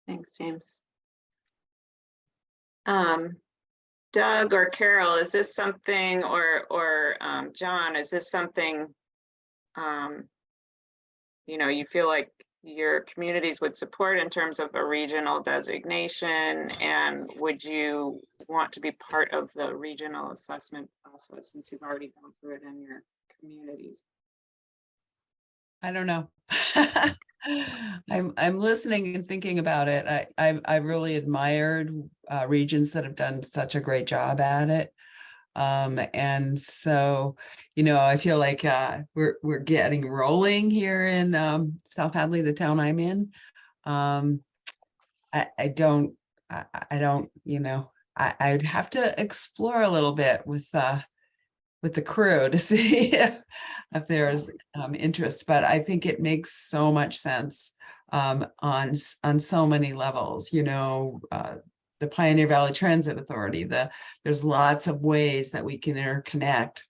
Thanks, James. Doug or Carol, is this something, or John, is this something, you feel like your communities would support in terms of a regional designation? And would you want to be part of the regional assessment process, since you've already gone through it in your communities? I don't know. I'm listening and thinking about it. I've really admired regions that have done such a great job at it. And so, I feel like we're getting rolling here in South Hadley, the town I'm in. I'd have to explore a little bit with the crew to see if there's interest, but I think it makes so much sense on so many levels. The Pioneer Valley Transit Authority, there's lots of ways that we can interconnect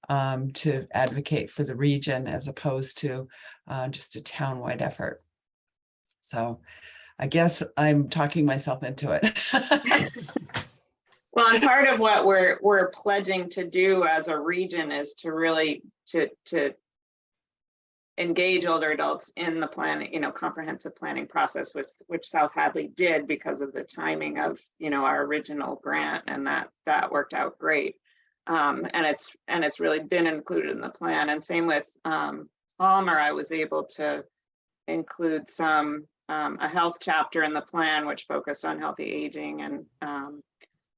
to advocate for the region, as opposed to just a town-wide effort. So I guess I'm talking myself into it. Well, and part of what we're pledging to do as a region is to really to engage older adults in the planning, comprehensive planning process, which South Hadley did because of the timing of, our original grant, and that worked out great. And it's really been included in the plan. And same with Palmer, I was able to include a health chapter in the plan, which focused on healthy aging, and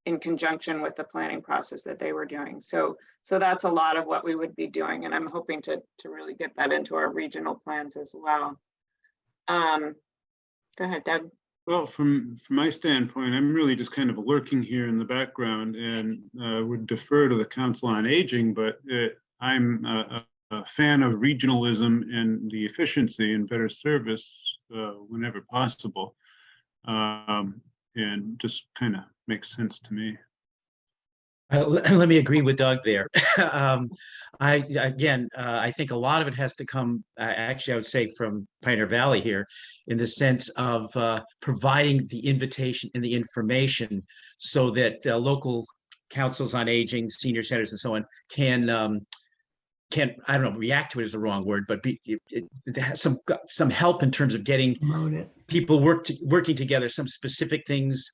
in conjunction with the planning process that they were doing. So that's a lot of what we would be doing. And I'm hoping to really get that into our regional plans as well. Go ahead, Doug. Well, from my standpoint, I'm really just kind of lurking here in the background and would defer to the Council on Aging, but I'm a fan of regionalism and the efficiency and better service whenever possible. And just kind of makes sense to me. Let me agree with Doug there. I think a lot of it has to come, actually, I would say from Pioneer Valley here, in the sense of providing the invitation and the information so that local councils on aging, senior centers, and so on can I don't know, react to it is the wrong word, but have some help in terms of getting people working together, some specific things,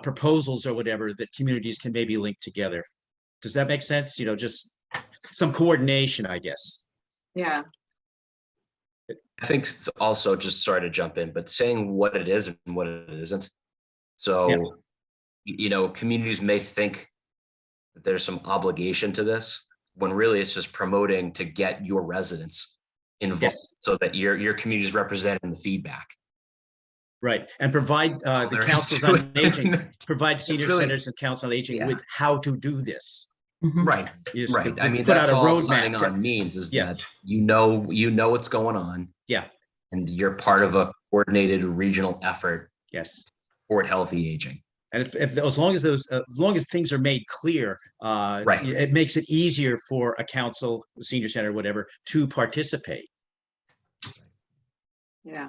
proposals or whatever that communities can maybe link together. Does that make sense? Just some coordination, I guess. Yeah. I think also, just sorry to jump in, but saying what it is and what it isn't. So, communities may think that there's some obligation to this, when really it's just promoting to get your residents involved, so that your community is representing the feedback. Right, and provide the councils on aging, provide senior centers and council on aging with how to do this. Right, right. I mean, that's all signing on means is that you know what's going on. Yeah, and you're part of a coordinated regional effort. Yes, toward healthy aging. And if as long as things are made clear, right, it makes it easier for a council, senior center, whatever, to participate. Yeah.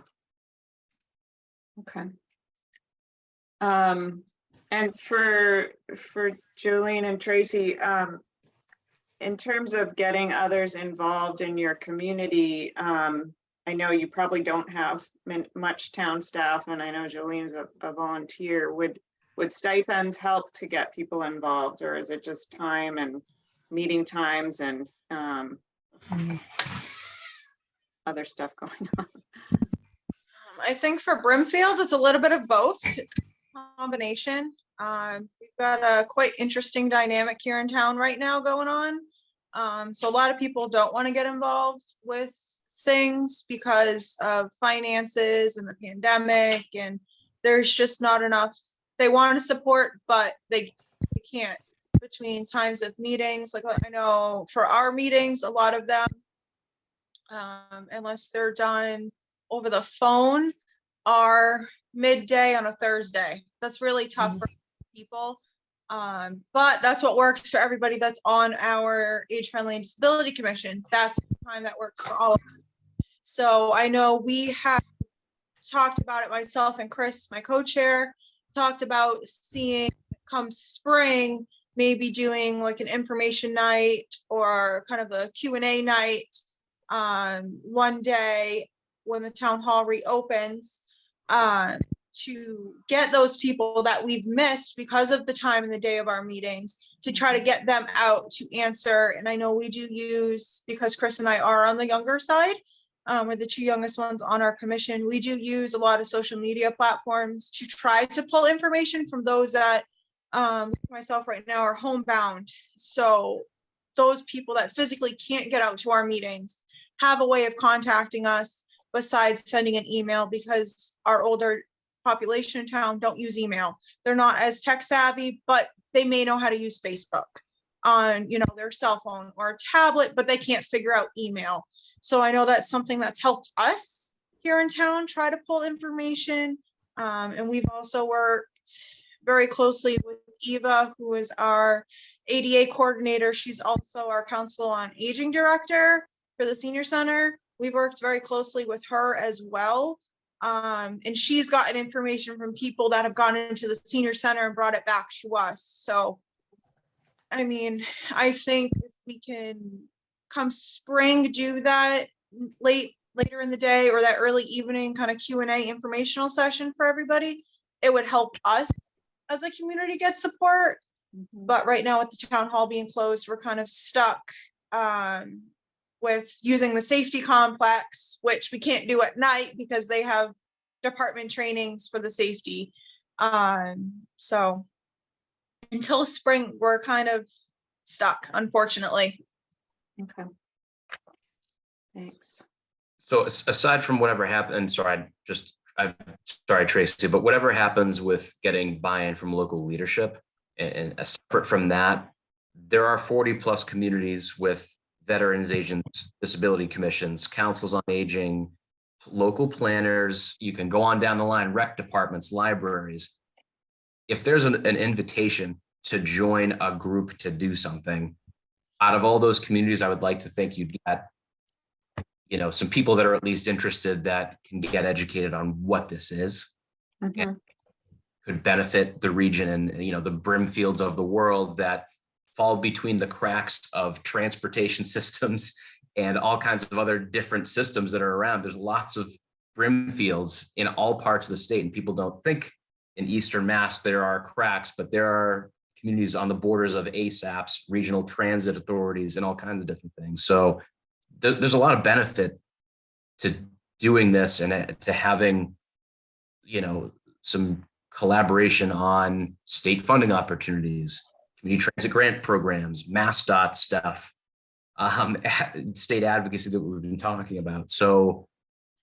Okay. And for Jolene and Tracy, in terms of getting others involved in your community, I know you probably don't have much town staff, and I know Jolene is a volunteer. Would stipends help to get people involved, or is it just time and meeting times and other stuff going on? I think for Brimfield, it's a little bit of both. It's a combination. We've got a quite interesting dynamic here in town right now going on. So a lot of people don't want to get involved with things because of finances and the pandemic, and there's just not enough. They want to support, but they can't between times of meetings. Like I know for our meetings, a lot of them, unless they're done over the phone, are midday on a Thursday. That's really tough for people. But that's what works for everybody that's on our Age Friendly and Disability Commission. That's the time that works for all of them. So I know we have talked about it, myself and Chris, my co-chair, talked about seeing come spring, maybe doing like an information night or kind of a Q&A night one day when the town hall reopens, to get those people that we've missed because of the time and the day of our meetings, to try to get them out to answer. And I know we do use, because Chris and I are on the younger side, we're the two youngest ones on our commission, we do use a lot of social media platforms to try to pull information from those that, myself right now, are homebound. So those people that physically can't get out to our meetings have a way of contacting us besides sending an email, because our older population in town don't use email. They're not as tech savvy, but they may know how to use Facebook on, their cell phone or a tablet, but they can't figure out email. So I know that's something that's helped us here in town try to pull information. And we've also worked very closely with Eva, who is our ADA coordinator. She's also our Council on Aging director for the senior center. We've worked very closely with her as well. And she's gotten information from people that have gone into the senior center and brought it back to us. So, I mean, I think if we can come spring, do that later in the day or that early evening kind of Q&A informational session for everybody, it would help us as a community get support. But right now with the town hall being closed, we're kind of stuck with using the safety complex, which we can't do at night because they have department trainings for the safety. So until spring, we're kind of stuck, unfortunately. Okay. Thanks. So aside from whatever happened, and sorry, I've sorry, Tracy, but whatever happens with getting buy-in from local leadership and separate from that, there are 40 plus communities with veterans agents, disability commissions, councils on aging, local planners. You can go on down the line, rec departments, libraries. If there's an invitation to join a group to do something, out of all those communities, I would like to think you'd get, you know, some people that are at least interested that can get educated on what this is. And could benefit the region and, you know, the brimfields of the world that fall between the cracks of transportation systems and all kinds of other different systems that are around. There's lots of brimfields in all parts of the state, and people don't think in Eastern Mass there are cracks, but there are communities on the borders of ASAPs, regional transit authorities, and all kinds of different things. So there's a lot of benefit to doing this and to having, you know, some collaboration on state funding opportunities, community transit grant programs, MassDOT stuff, state advocacy that we've been talking about. So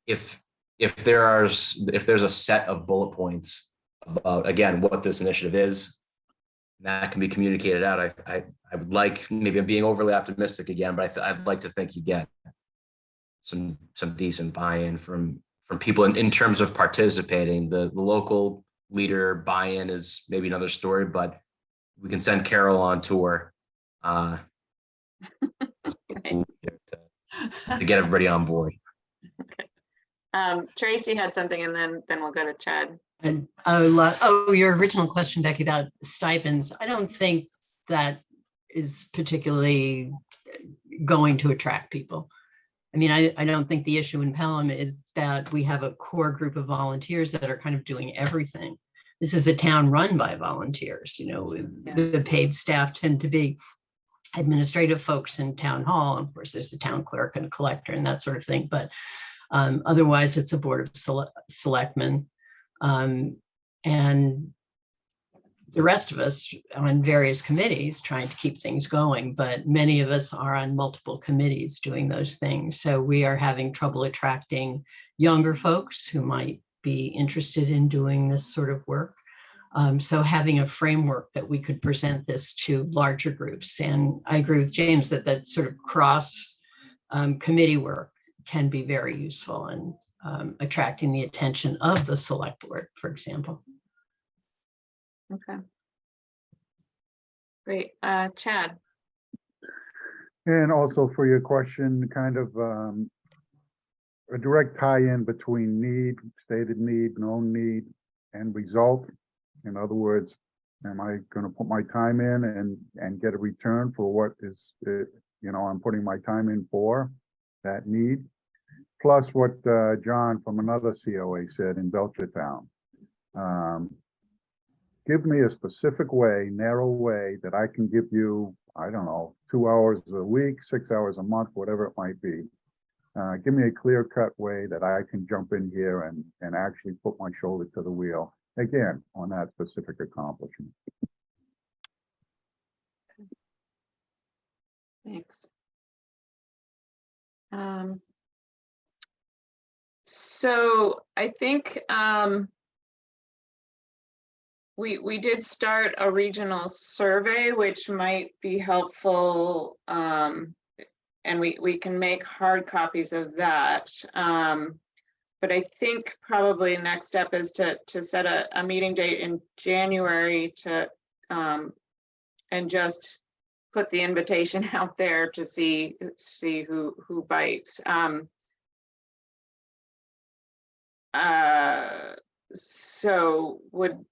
if there's a set of bullet points about, again, what this initiative is, that can be communicated out. I would like, maybe I'm being overly optimistic again, but I'd like to think you get some decent buy-in from people in terms of participating. The local leader buy-in is maybe another story, but we can send Carol on tour to get everybody on board. Okay. Tracy had something, and then we'll go to Chad. And your original question, Becky, about stipends. I don't think that is particularly going to attract people. I mean, I don't think the issue in Pelham is that we have a core group of volunteers that are kind of doing everything. This is a town run by volunteers. You know, the paid staff tend to be administrative folks in town hall. Of course, there's a town clerk and a collector and that sort of thing. But otherwise, it's a board of selectmen. And the rest of us on various committees trying to keep things going, but many of us are on multiple committees doing those things. So we are having trouble attracting younger folks who might be interested in doing this sort of work. So having a framework that we could present this to larger groups. And I agree with James that sort of cross committee work can be very useful in attracting the attention of the select board, for example. Okay. Great. Chad. And also for your question, kind of a direct tie-in between need, stated need, known need, and result. In other words, am I going to put my time in and get a return for what is, you know, I'm putting my time in for that need? Plus what John from another COA said in Belchertown. Give me a specific way, narrow way that I can give you, I don't know, 2 hours a week, 6 hours a month, whatever it might be. Give me a clear-cut way that I can jump in here and actually put my shoulder to the wheel, again, on that specific accomplishment. Thanks. So I think we did start a regional survey, which might be helpful, and we can make hard copies of that. But I think probably next step is to set a meeting date in January to and just put the invitation out there to see who bites. So would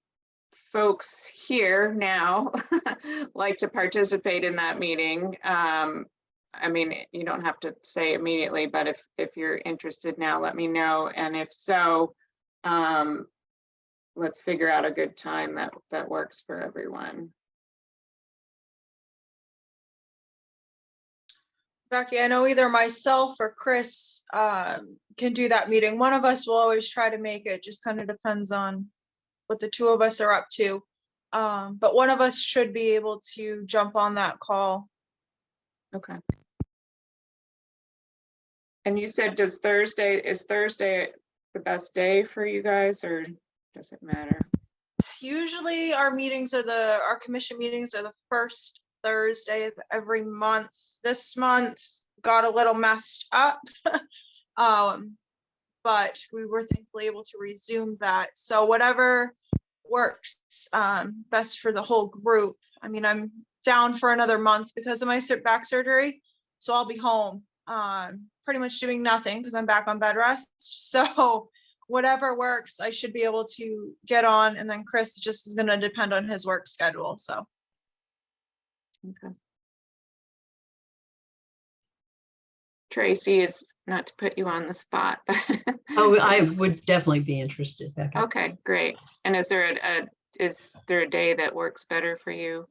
folks here now like to participate in that meeting? I mean, you don't have to say immediately, but if you're interested now, let me know. And if so, let's figure out a good time that works for everyone. Becky, I know either myself or Chris can do that meeting. One of us will always try to make it, just kind of depends on what the two of us are up to. But one of us should be able to jump on that call. Okay. And you said, is Thursday the best day for you guys, or does it matter? Usually our our commission meetings are the first Thursday of every month. This month got a little messed up. But we were thankfully able to resume that. So whatever works best for the whole group. I mean, I'm down for another month because of my back surgery. So I'll be home pretty much doing nothing because I'm back on bed rest. So whatever works, I should be able to get on. And then Chris just is going to depend on his work schedule. So. Okay. Tracy, is not to put you on the spot, but Oh, I would definitely be interested, Becca. okay, great. And is there a day that works better for you?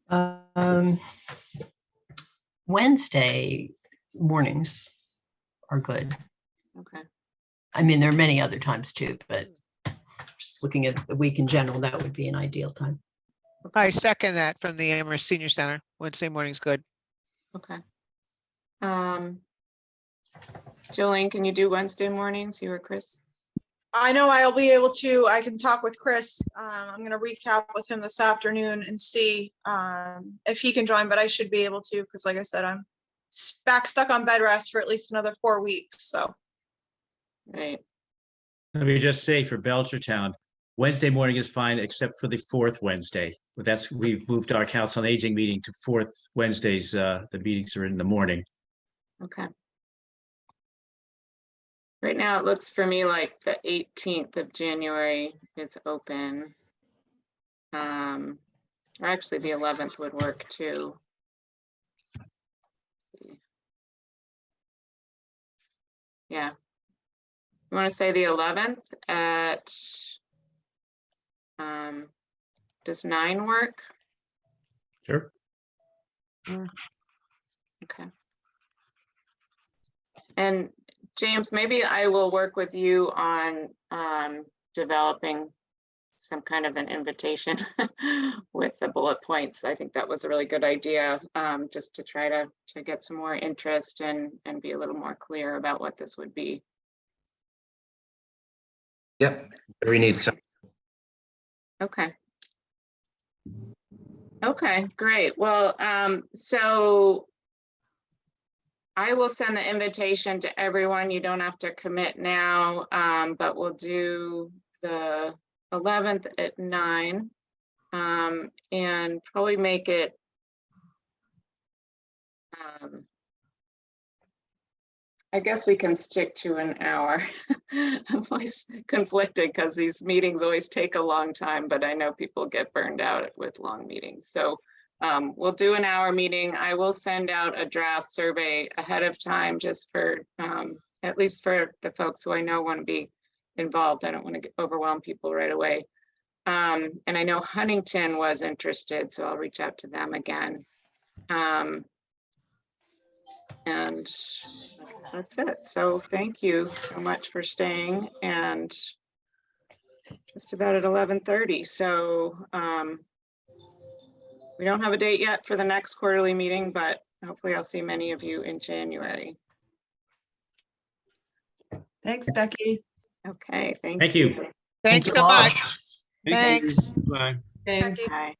Wednesday mornings are good. Okay. I mean, there are many other times too, but just looking at the week in general, that would be an ideal time. I second that from the Amherst Senior Center. Wednesday morning's good. Okay. Jolene, can you do Wednesday mornings, you or Chris? I know I'll be able to. I can talk with Chris. I'm going to recap with him this afternoon and see if he can join, but I should be able to, because like I said, I'm stuck on bed rest for at least another 4 weeks. So. Right. Let me just say for Belchertown, Wednesday morning is fine, except for the fourth Wednesday. But we've moved our Council on Aging meeting to fourth Wednesdays. The meetings are in the morning. Okay. Right now, it looks for me like the 18th of January is open. Or actually the 11th would work too. Yeah. You want to say the 11th at, does 9 work? Sure. Okay. And James, maybe I will work with you on developing some kind of an invitation with the bullet points. I think that was a really good idea, just to try to get some more interest and be a little more clear about what this would be. Yep, we need some. Okay. Okay, great. Well, so I will send the invitation to everyone. You don't have to commit now, but we'll do the 11th at 9 and probably make it I guess we can stick to an hour. I'm always conflicted because these meetings always take a long time, but I know people get burned out with long meetings. So we'll do an hour meeting. I will send out a draft survey ahead of time just for, at least for the folks who I know want to be involved. I don't want to overwhelm people right away. And I know Huntington was interested, so I'll reach out to them again. And that's it. So thank you so much for staying, and just about at 11:30. So we don't have a date yet for the next quarterly meeting, but hopefully I'll see many of you in January. Thanks, Becky. Okay, Thank you. Thanks you so all. much. Thanks. Bye. Thanks. Bye.